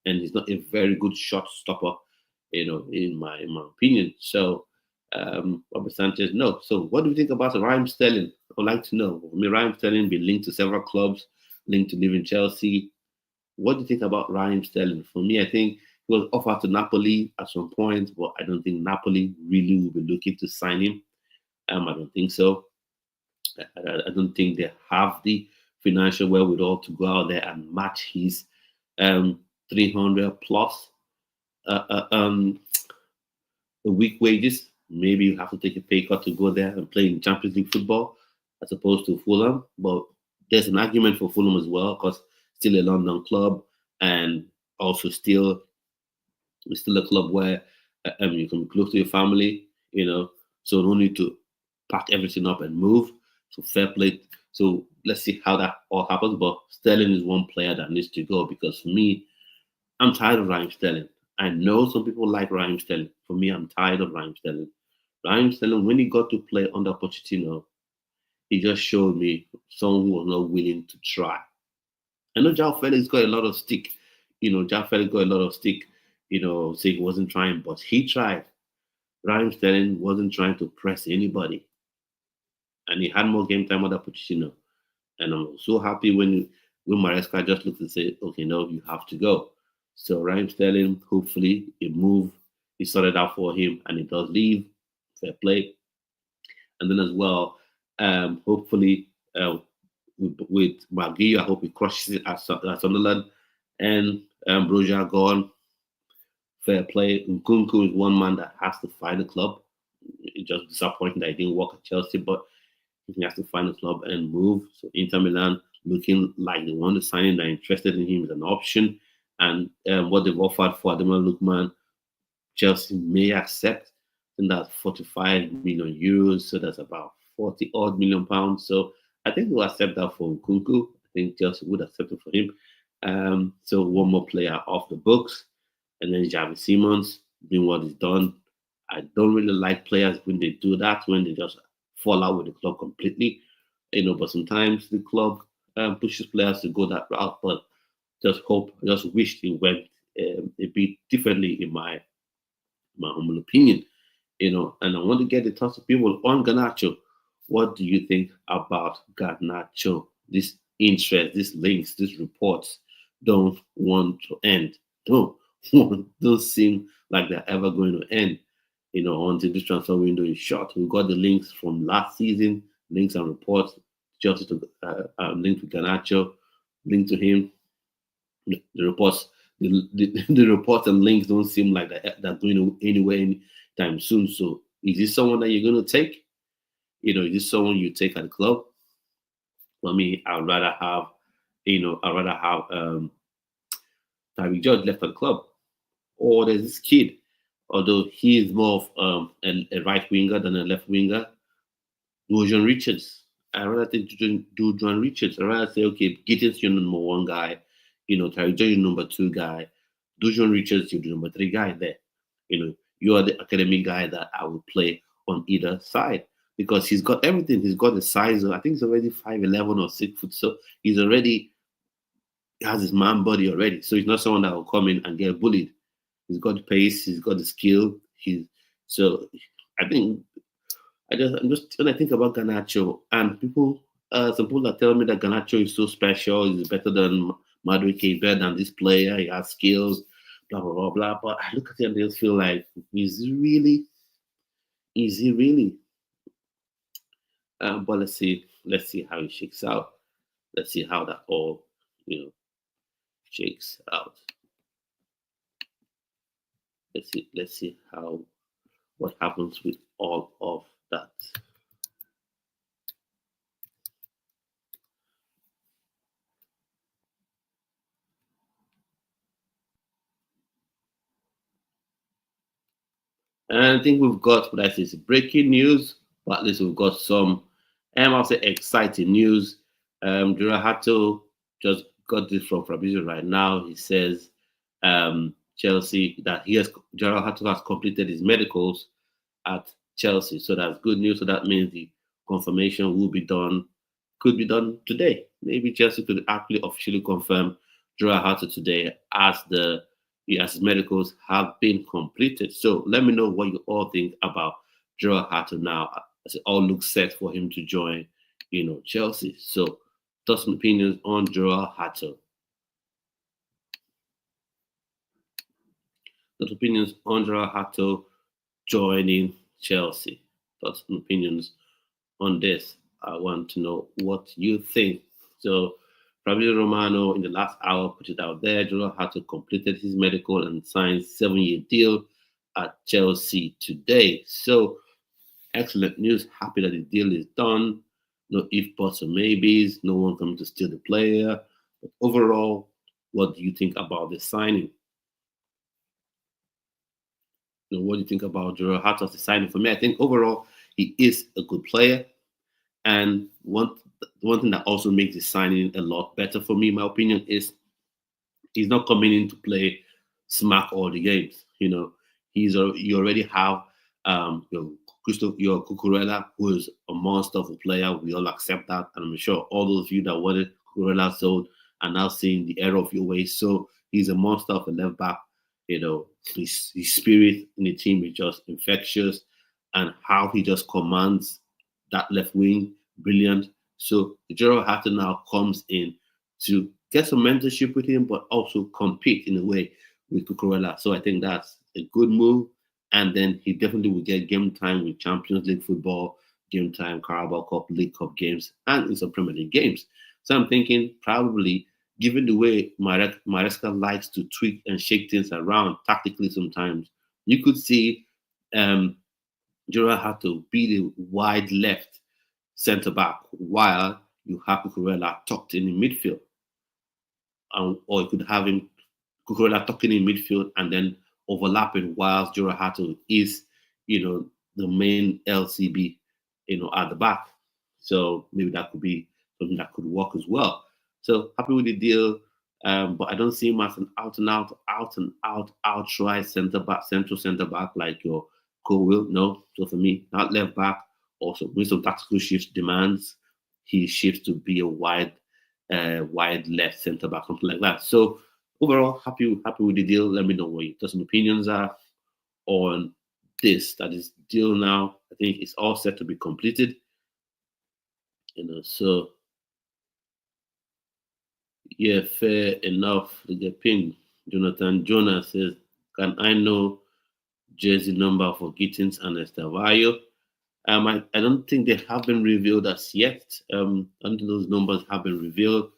and he's not a very good shot stopper, in my opinion. So, Robert Sanchez, no. So, what do you think about Raheem Sterling? I'd like to know. I mean, Raheem Sterling been linked to several clubs, linked to leaving Chelsea. What do you think about Raheem Sterling? For me, I think he was offered to Napoli at some point, but I don't think Napoli really will be looking to sign him. I don't think so. I don't think they have the financial wherewithal to go out there and match his 300 plus uh, uh, um, a week wages. Maybe you have to take a pay cut to go there and play in Champions League football as opposed to Fulham. But there's an argument for Fulham as well because still a London club and also still it's still a club where you can be close to your family, so no need to pack everything up and move. So fair play. So let's see how that all happens. But Sterling is one player that needs to go because for me, I'm tired of Raheem Sterling. I know some people like Raheem Sterling. For me, I'm tired of Raheem Sterling. Raheem Sterling, when he got to play under Pochettino, he just showed me someone who was not willing to try. I know Jao Felix got a lot of stick. Jao Felix got a lot of stick, saying he wasn't trying, but he tried. Raheem Sterling wasn't trying to press anybody. And he had more game time under Pochettino. And I'm so happy when Maresca just looked and said, okay, no, you have to go. So Raheem Sterling, hopefully, a move is sorted out for him and he does leave. Fair play. And then as well, hopefully, with Maguire, I hope he crushes it at Sunderland. And Broja gone. Fair play. Nkunku is one man that has to find a club. It's just disappointing that he didn't work at Chelsea, but he has to find a club and move. So Inter Milan looking like they want to sign him, they're interested in him as an option. And what they've offered for Ademola Lookman, Chelsea may accept. And that's 45 million euros. So that's about 40 odd million pounds. So I think we'll accept that for Nkunku. I think Chelsea would accept it for him. So one more player off the books. And then Xavi Simons doing what he's done. I don't really like players when they do that, when they just fall out with the club completely. But sometimes the club pushes players to go that route. But just wish it went a bit differently in my humble opinion. And I want to get the thoughts of people on Garnacho. What do you think about Garnacho? This interest, these links, these reports don't want to end. Don't seem like they're ever going to end. Until this transfer window is shut. We got the links from last season, links and reports. Chelsea to link to Garnacho, link to him. The reports, the reports and links don't seem like they're going anywhere anytime soon. So, is this someone that you're going to take? Is this someone you take at the club? For me, I'd rather have Tyrique George left at the club, or there's this kid. Although he is more of a right winger than a left winger, Dujon Richards. I rather think Dujon Richards. I rather say, okay, Gittins your number one guy, Tyrique George your number two guy, Dujon Richards you're the number three guy there. You are the academy guy that I would play on either side because he's got everything. He's got the size of I think he's already 5'11" or 6 foot, so he's already has his man body already. So he's not someone that will come in and get bullied. He's got the pace. He's got the skill. So I think I'm just when I think about Garnacho and some people are telling me that Garnacho is so special. He's better than Madueke, better than this player. He has skills, blah blah blah blah. But I look at him and just feel like, is he really? Is he really? But let's see how it shakes out. Let's see how that all shakes out. Let's see how what happens with all of that. And I think we've got what I say is breaking news, but at least we've got some I'll say exciting news. Jorrel Hato just got this from Fabrizio right now. He says Chelsea that Jorrel Hato has completed his medicals at Chelsea. So that's good news. So that means the confirmation could be done today. Maybe Chelsea could actually officially confirm Jorrel Hato today as his medicals have been completed. So let me know what you all think about Jorrel Hato now, as it all looks set for him to join, Chelsea. So thoughts and opinions on Jorrel Hato. Thoughts and opinions on Jorrel Hato joining Chelsea. Thoughts and opinions on this. I want to know what you think. So Fabrizio Romano in the last hour put it out there. Jorrel Hato completed his medical and signed 7-year deal at Chelsea today. So excellent news. Happy that the deal is done. No if, buts, or maybes. No one coming to steal the player. But overall, what do you think about the signing? What do you think about Jorrel Hato as a signing? For me, I think overall he is a good player. And one thing that also makes the signing a lot better for me, in my opinion, is he's not coming in to play smack all the games. You already have your Cucurella, who is a monster of a player. We all accept that, and I'm sure all those of you that wanted Cucurella sold are now seeing the error of your ways. So he's a monster of a left back. His spirit in the team is just infectious, and how he just commands that left wing, brilliant. So Jorrel Hato now comes in to get some mentorship with him, but also compete in a way with Cucurella. So I think that's a good move. And then he definitely will get game time with Champions League football, game time, Carabao Cup, League Cup games, and in some Premier League games. So I'm thinking probably, given the way Maresca likes to tweak and shake things around tactically sometimes, you could see Jorrel Hato be the wide left centre back while you have Cucurella tucked in midfield. Or you could have him Cucurella tucking in midfield and then overlapping whilst Jorrel Hato is, the main LCB, at the back. So maybe that could be something that could work as well. So happy with the deal. But I don't see him as an outright central centre back like your Will. No. So for me, not left back. Also, with some tactical shifts demands, he shifts to be a wide left centre back, something like that. So overall, happy with the deal. Let me know what your thoughts and opinions are on this. That is deal now. I think it's all set to be completed. So yeah, fair enough. To get pinged. Jonathan Jonas says, "Can I know jersey number for Gittins and Estavayo?" I don't think they have been revealed as yet. I don't think those numbers have been revealed.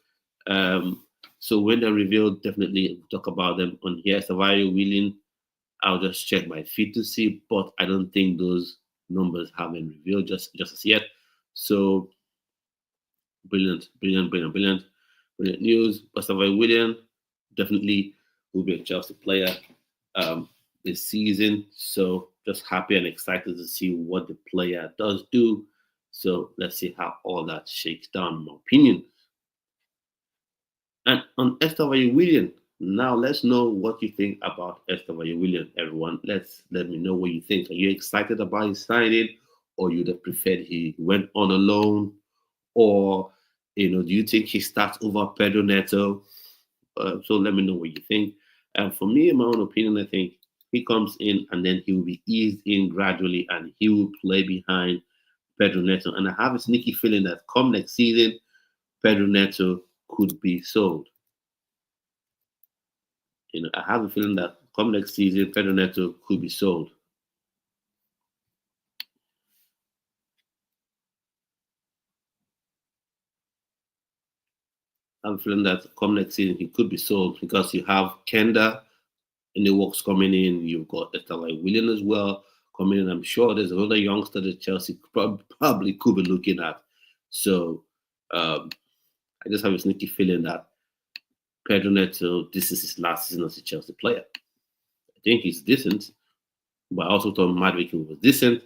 So when they're revealed, definitely talk about them on here. Estavayo, Willing, I'll just check my feed to see, but I don't think those numbers have been revealed just as yet. So brilliant news. Estavayo William definitely will be a Chelsea player this season. So just happy and excited to see what the player does do. So let's see how all that shakes down, in my opinion. And on Estavayo William, now let's know what you think about Estavayo William, everyone. Let me know what you think. Are you excited about his signing, or you'd have preferred he went on a loan, or do you think he starts over Pedro Neto? So let me know what you think. And for me, in my own opinion, I think he comes in and then he will be eased in gradually and he will play behind Pedro Neto. And I have a sneaky feeling that come next season, Pedro Neto could be sold. I have a feeling that come next season, Pedro Neto could be sold. I'm feeling that come next season he could be sold because you have Kenda in the works coming in. You've got Estavayo William as well coming in. I'm sure there's another youngster that Chelsea probably could be looking at. So I just have a sneaky feeling that Pedro Neto, this is his last season as a Chelsea player. I think he's decent, but I also thought Madrid was decent,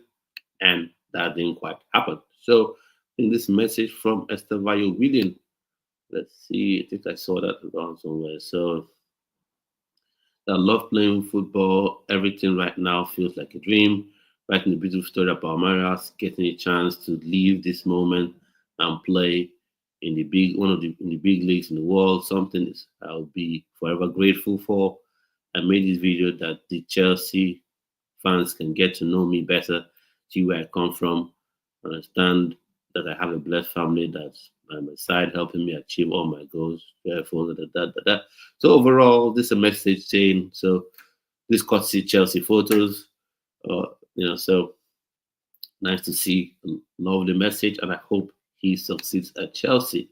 and that didn't quite happen. So in this message from Estevao William. Let's see. I think I saw that around somewhere. So I love playing football. Everything right now feels like a dream. Writing a beautiful story about Marias, getting a chance to leave this moment and play in the big one of the in the big leagues in the world. Something I'll be forever grateful for. I made this video that the Chelsea fans can get to know me better, see where I come from, understand that I have a blessed family that's by my side helping me achieve all my goals. Therefore, so overall, this is a message saying so. This courtesy Chelsea photos, so nice to see. Love the message, and I hope he succeeds at Chelsea.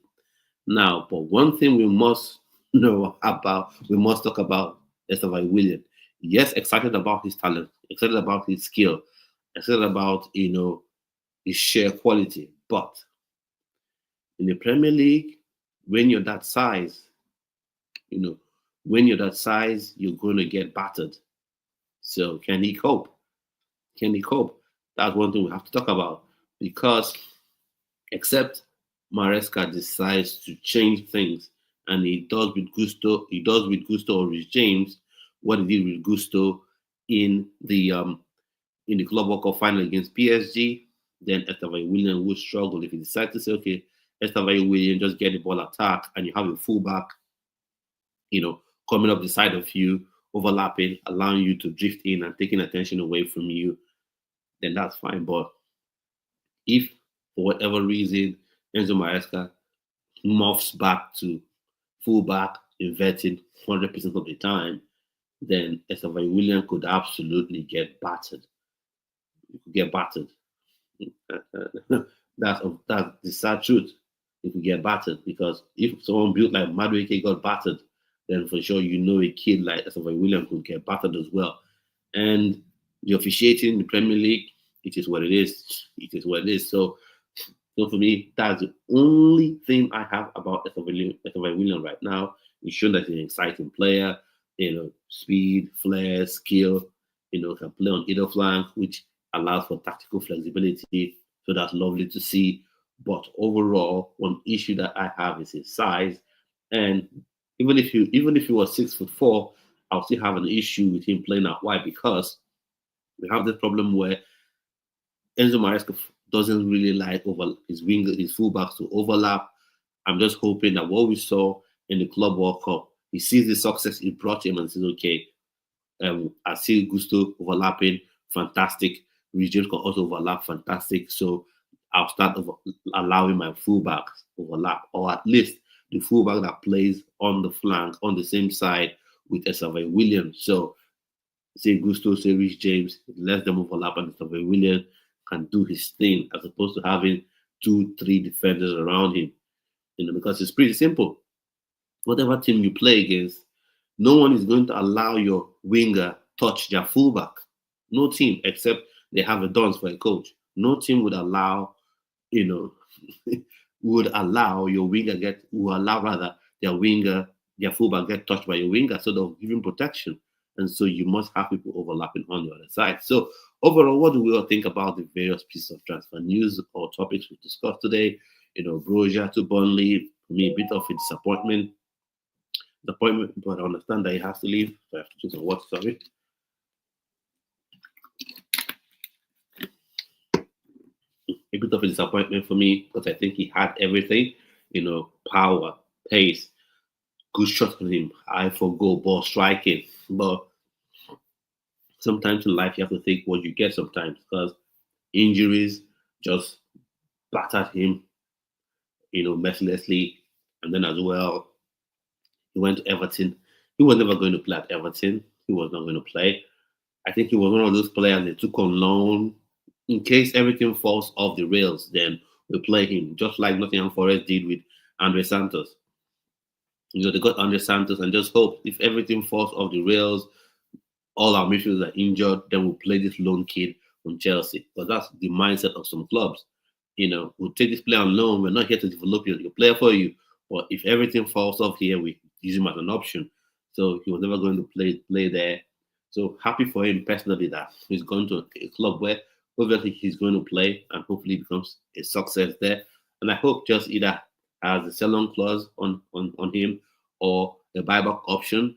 Now, but one thing we must we must talk about Estevao William. Yes, excited about his talent, excited about his skill, excited about his sheer quality. But in the Premier League, when you're that size, you know, when you're that size, you're going to get battered. So can he cope? Can he cope? That's one thing we have to talk about because except Maresca decides to change things, and he does with gusto. He does with gusto or with James what he did with gusto in the Club World Cup final against PSG. Then Estevao William would struggle if he decides to say, okay, Estevao William just get the ball attack, and you have a fullback, coming up the side of you, overlapping, allowing you to drift in and taking attention away from you. Then that's fine. But if for whatever reason Enzo Maresca morphs back to fullback, inverting 100% of the time, then Estevao William could absolutely get battered. He could get battered. that's the sad truth. He could get battered because if someone built like Madueke got battered, then for sure a kid like Estevao William could get battered as well. And the officiating in the Premier League, it is what it is. It is what it is. So for me, that's the only thing I have about Estevao William right now. He's shown that he's an exciting player, speed, flair, skill, can play on either flank, which allows for tactical flexibility. So that's lovely to see. But overall, one issue that I have is his size. And even if he was 6'4", I'll still have an issue with him playing out wide because we have this problem where Enzo Maresca doesn't really like his fullbacks to overlap. I'm just hoping that what we saw in the Club World Cup, he sees the success it brought him and says, okay, I see Gusto overlapping, fantastic. James can also overlap, fantastic. So I'll start allowing my fullbacks overlap, or at least the fullback that plays on the flank, on the same side with Estevao William. So say Gusto, say Rich James, let them overlap and Estevao William can do his thing as opposed to having 2-3 defenders around him. Because it's pretty simple. Whatever team you play against, no one is going to allow your winger touch their fullback. No team, except they have a dons for a coach. No team would allow, would allow their fullback get touched by your winger, so they'll give him protection. And so you must have people overlapping on the other side. So overall, what do we all think about the various pieces of transfer news or topics we discussed today? Broja to Burnley, for me, a bit of a disappointment. But I understand that he has to leave. So I have to choose some water, sorry. A bit of a disappointment for me because I think he had everything, power, pace, good shot from him, eye for goal, ball striking. But sometimes in life you have to think what you get sometimes because injuries just battered him, mercilessly. And then as well, he went to Everton. He was never going to play at Everton. He was not going to play. I think he was one of those players they took on loan. In case everything falls off the rails, then we play him, just like Nottingham Forest did with Andre Santos. They got Andre Santos and just hope if everything falls off the rails, all our midfielders are injured, then we'll play this lone kid from Chelsea. Because that's the mindset of some clubs. We'll take this player on loan. We're not here to develop your player for you. But if everything falls off here, we use him as an option. So he was never going to play there. So happy for him personally that he's gone to a club where obviously he's going to play and hopefully becomes a success there. And I hope just either has a sell-on clause on him or a buyback option.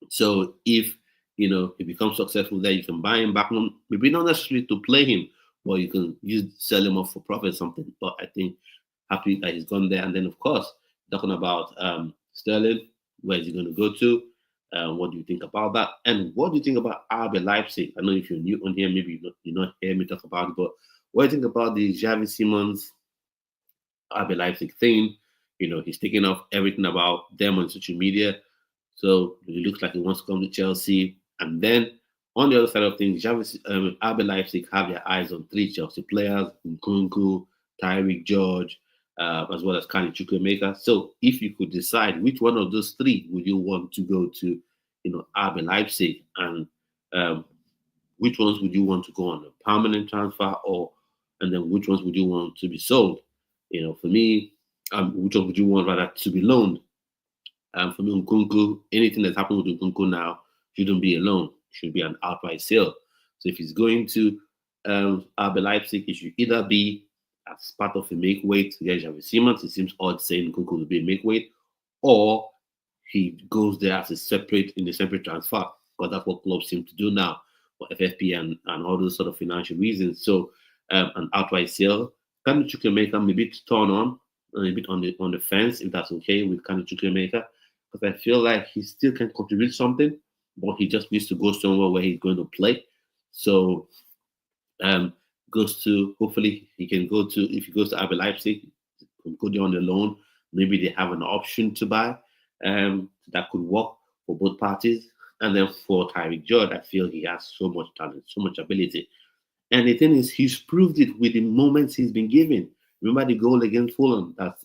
So if he becomes successful there, you can buy him back. Maybe not necessarily to play him, but you can sell him off for profit or something. But I think happy that he's gone there. And then of course, talking about Sterling, where is he going to go to? What do you think about that? And what do you think about RB Leipzig? I know if you're new on here, maybe you not hear me talk about it, but what do you think about the Xavi Simons RB Leipzig thing? He's taking off everything about them on social media. So it looks like he wants to come to Chelsea. And then on the other side of things, RB Leipzig have their eyes on 3 Chelsea players: Nkunku, Tyrique George, as well as Chukwuemeka. So if you could decide which one of those 3 would you want to go to, RB Leipzig, and which ones would you want to go on a permanent transfer, and then which ones would you want to be sold? For me, which one would you want rather to be loaned? For me, Nkunku, anything that's happened with Nkunku now shouldn't be a loan. It should be an outright sale. So if he's going to RB Leipzig, it should either be as part of a make weight to get Xavi Simons. It seems odd saying Nkunku will be a make weight, or he goes there as a separate transfer, because that's what clubs seem to do now for FFP and all those sort of financial reasons. So an outright sale. Can Chukwuemeka maybe turn on a bit on the fence, if that's okay with Chukwuemeka, because I feel like he still can contribute something, but he just needs to go somewhere where he's going to play. So hopefully he can go to, if he goes to RB Leipzig, can go there on the loan. Maybe they have an option to buy that could work for both parties. And then for Tyrique George, I feel he has so much talent, so much ability. And the thing is, he's proved it with the moments he's been given. Remember the goal against Fulham that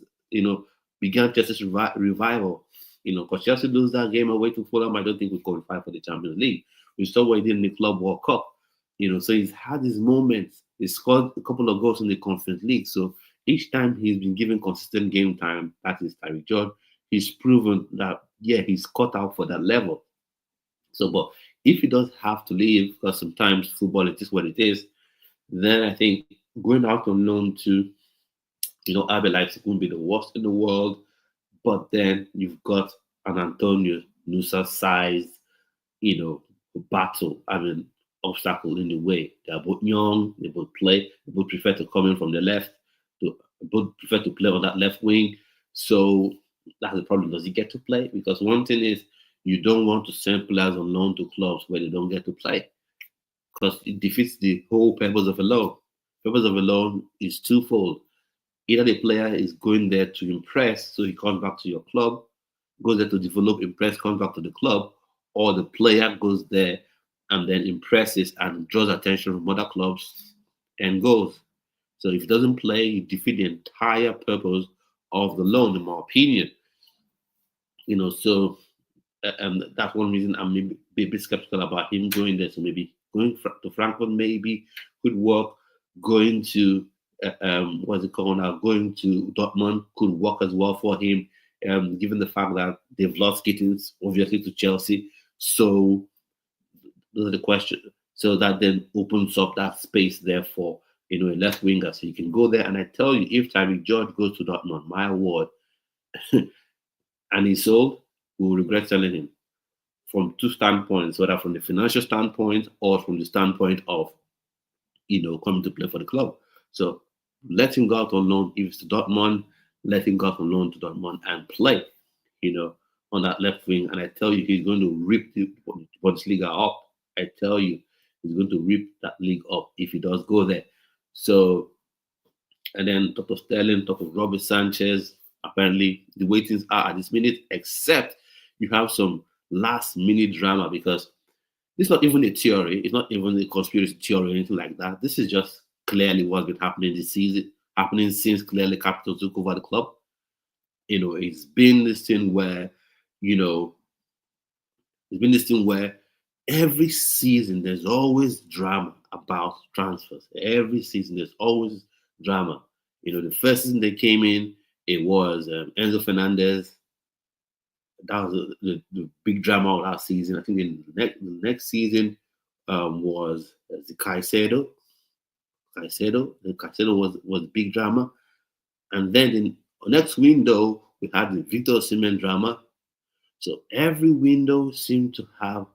began Chelsea's revival. Because Chelsea lose that game away to Fulham, I don't think we qualify for the Champions League. We saw what he did in the Club World Cup. So he's had his moments. He scored a couple of goals in the Conference League. So each time he's been given consistent game time, that is Tyrique George, he's proven that, yeah, he's cut out for that level. So, but if he does have to leave, because sometimes football it is what it is, then I think going out on loan to, RB Leipzig won't be the worst in the world. But then you've got an Antonio Nusa-sized, obstacle in the way. They are both young, they both play, they both prefer to come in from the left, they both prefer to play on that left wing. So that's the problem. Does he get to play? Because one thing is, you don't want to send players on loan to clubs where they don't get to play, because it defeats the whole purpose of a loan. The purpose of a loan is twofold. Either the player is going there to impress, so he comes back to your club, goes there to develop, impress, comes back to the club, or the player goes there and then impresses and draws attention from other clubs and goes. So if he doesn't play, you defeat the entire purpose of the loan, in my opinion. So that's one reason I'm maybe a bit skeptical about him going there. So maybe going to Frankfurt maybe could work. Going to what's it called now? Going to Dortmund could work as well for him, given the fact that they've lost Gittins, obviously, to Chelsea. So those are the questions. So that then opens up that space there for a left winger, so you can go there. And I tell you, if Tyrique George goes to Dortmund, my word, and he's sold, we will regret selling him from 2 standpoints, whether from the financial standpoint or from the standpoint of coming to play for the club. So let him go out on loan. If it's to Dortmund, let him go out on loan to Dortmund and play, on that left wing. And I tell you, he's going to rip the Bundesliga up. I tell you, he's going to rip that league up if he does go there. So, and then top of Sterling, top of Robert Sanchez, apparently the waitings are at this minute, except you have some last minute drama, because it's not even a theory. It's not even a conspiracy theory or anything like that. This is just clearly what's been happening this season, happening since clearly Capital took over the club. It's been this thing where, every season there's always drama about transfers. Every season there's always drama. The first season they came in, it was Enzo Fernandez. That was the big drama of that season. I think the next season was the Caicedo. The Caicedo was big drama. And then in the next window, we had the Victor Osimhen drama. So every window seemed to have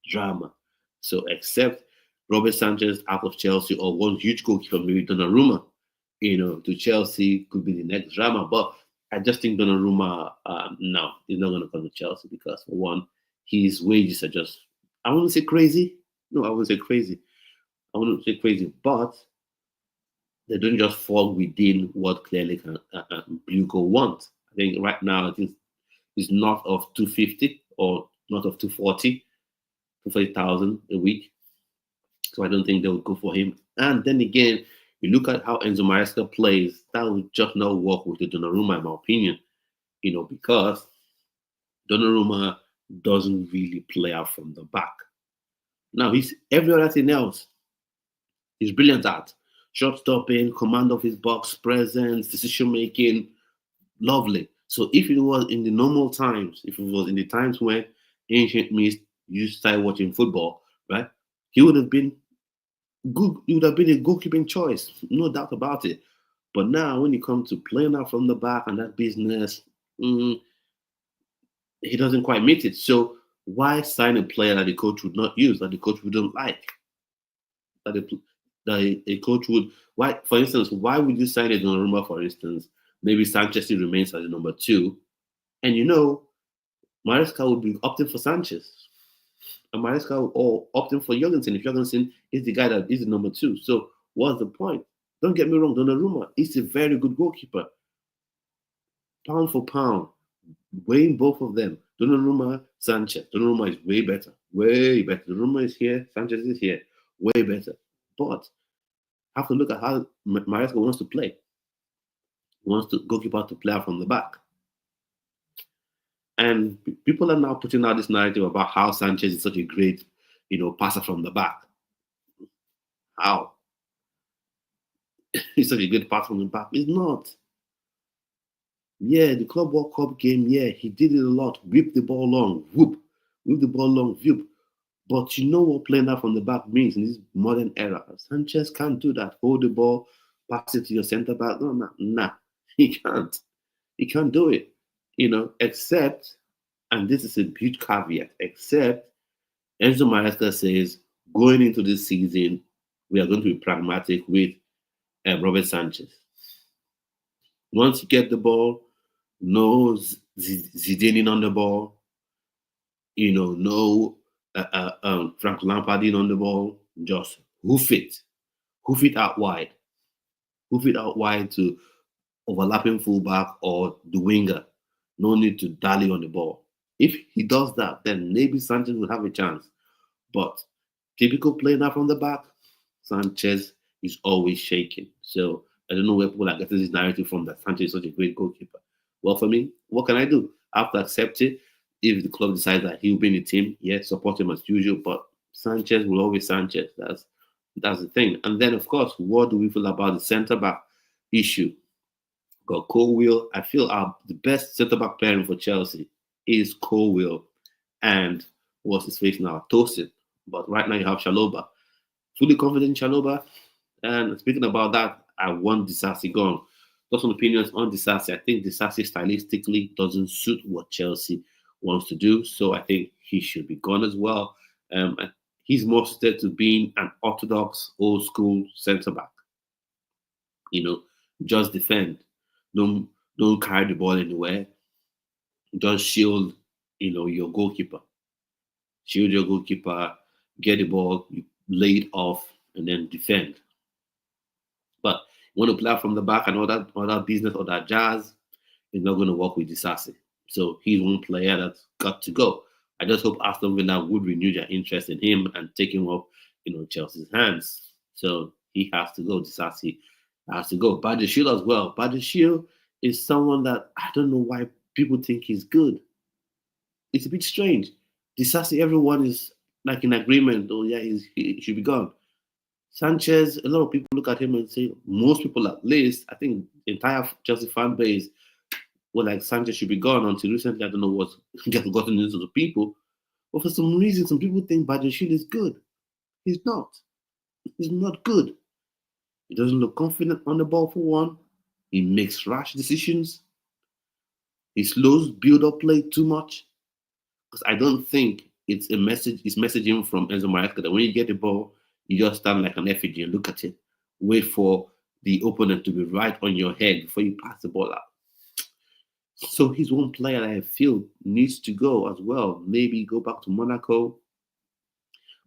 drama. So except Robert Sanchez out of Chelsea or one huge goalkeeper, maybe Donnarumma, to Chelsea could be the next drama. But I just think Donnarumma, no, he's not going to come to Chelsea because, for one, his wages are just, I wouldn't say crazy. No, I wouldn't say crazy. I wouldn't say crazy, but they don't just fall within what clearly Bugo wants. I think right now, I think it's north of 250 or north of 240,000 a week. So I don't think they would go for him. And then again, you look at how Enzo Maresca plays, that would just not work with the Donnarumma, in my opinion, because Donnarumma doesn't really play out from the back. Now, he's every other thing else. He's brilliant at shot stopping, command of his box, presence, decision making, lovely. So if it was in the normal times, if it was in the times when ancient mist you started watching football, right, he would have been good. He would have been a goalkeeping choice, no doubt about it. But now, when it comes to playing out from the back and that business, he doesn't quite meet it. So why sign a player that the coach would not use, that the coach wouldn't like, that a coach would? Why, for instance, why would you sign a Donnarumma, for instance? Maybe Sanchez still remains as the number two, and Maresca would be opting for Sanchez, and Maresca or opting for Jorgensen if Jorgensen is the guy that is the number two. So what's the point? Don't get me wrong, Donnarumma is a very good goalkeeper, pound for pound, weighing both of them. Donnarumma, Sanchez. Donnarumma is way better, way better. Donnarumma is here, Sanchez is here, way better. But have to look at how Maresca wants to play. He wants the goalkeeper to play out from the back. And people are now putting out this narrative about how Sanchez is such a great, passer from the back. How? He's such a good passer from the back. He's not. Yeah, the Club World Cup game, yeah, he did it a lot. Whip the ball long, whoop. Whip the ball long, whoop. But you know what playing out from the back means in this modern era? Sanchez can't do that. Hold the ball, pass it to your center back. No, nah. He can't. He can't do it. Except, and this is a huge caveat, except Enzo Maresca says going into this season, we are going to be pragmatic with Robert Sanchez. Once you get the ball, no Zidaning on the ball, no Frank Lampardine on the ball, just hoof it out wide to overlapping fullback or the winger. No need to dally on the ball. If he does that, then maybe Sanchez will have a chance. But typical playing out from the back, Sanchez is always shaking. So I don't know where people are getting this narrative from that Sanchez is such a great goalkeeper. Well, for me, what can I do? I have to accept it. If the club decides that he'll be in the team, yes, support him as usual. But Sanchez will always Sanchez. That's the thing. And then, of course, what do we feel about the centre back issue? Got Colwill. I feel the best centre back pairing for Chelsea is Colwill and what's his face now, Tosin. But right now you have Chalobah. Fully confident in Chalobah. And speaking about that, I want Disasi gone. Got some opinions on Disasi. I think Disasi stylistically doesn't suit what Chelsea wants to do, so I think he should be gone as well. He's more suited to being an orthodox, old school centre back. Just defend. Don't carry the ball anywhere. Just shield, your goalkeeper. Shield your goalkeeper. Get the ball, you lay it off, and then defend. But you want to play from the back and all that business, all that jazz, is not going to work with Disasi. So he's one player that's got to go. I just hope Aston Villa would renew their interest in him and take him off, Chelsea's hands. So he has to go. Disasi has to go. Badiashile as well. Badiashile is someone that I don't know why people think he's good. It's a bit strange. Disasi, everyone is like in agreement. Oh yeah, he should be gone. Sanchez, a lot of people look at him and say, most people at least, I think the entire Chelsea fan base were like, Sanchez should be gone. Until recently, I don't know what's gotten into the people. But for some reason, some people think Badiashile is good. He's not. He's not good. He doesn't look confident on the ball for one. He makes rash decisions. He slows build-up play too much. Because I don't think it's a message. It's messaging from Enzo Maresca that when you get the ball, you just stand like an effigy and look at it, wait for the opponent to be right on your head before you pass the ball out. So he's one player that I feel needs to go as well. Maybe go back to Monaco,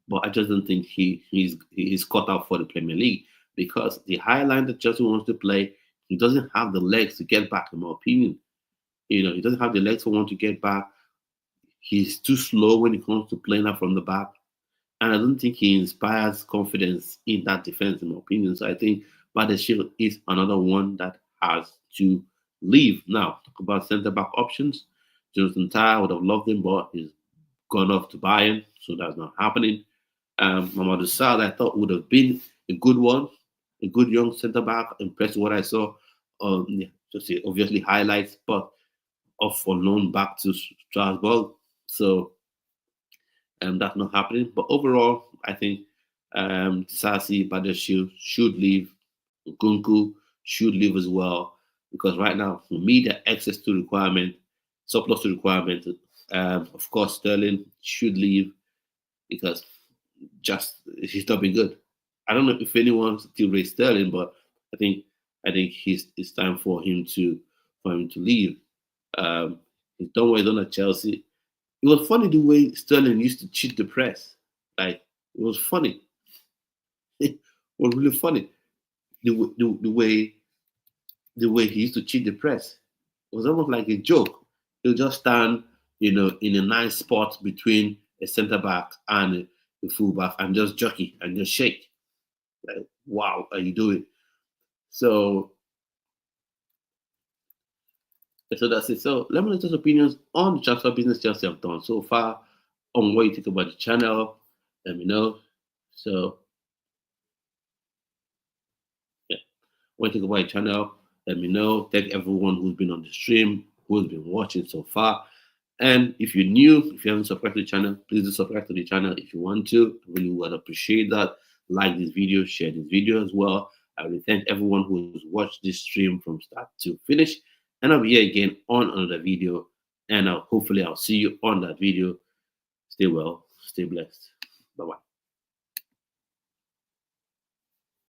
but I just don't think he's cut out for the Premier League because the high line that Chelsea wants to play, he doesn't have the legs to get back, in my opinion. He doesn't have the legs for one to get back. He's too slow when it comes to playing out from the back. And I don't think he inspires confidence in that defense, in my opinion. So I think Badeshil is another one that has to leave. Now, talk about centre-back options. Jonathan Tah, would have loved him, but he's gone off to Bayern, so that's not happening. Mamadou Sarr, I thought would have been a good one, a good young centre-back. Impressed with what I saw. Just obviously highlights, but off on loan back to Strasbourg. So that's not happening. But overall, I think Disasi, Badeshil should leave. Nkunku should leave as well. Because right now, for me, the excess to requirement, surplus to requirement, of course, Sterling should leave because just he's not been good. I don't know if anyone still raise Sterling, but I think it's time for him to leave. He's done what he's done at Chelsea. It was funny the way Sterling used to cheat the press. Like it was funny. It was really funny. The way he used to cheat the press. It was almost like a joke. He'll just stand, in a nice spot between a centre back and a full back and just jockey and just shake. Like, wow, are you doing? So that's it. So let me know your opinions on the transfer business Chelsea have done so far, on what you think about the channel. Let me know. So yeah, what you think about the channel, let me know. Thank everyone who's been on the stream, who's been watching so far. And if you're new, if you haven't subscribed to the channel, please do subscribe to the channel if you want to. I really would appreciate that. Like this video, share this video as well. I really thank everyone who's watched this stream from start to finish. And I'll be here again on another video. And hopefully I'll see you on that video. Stay well, stay blessed. Bye-bye.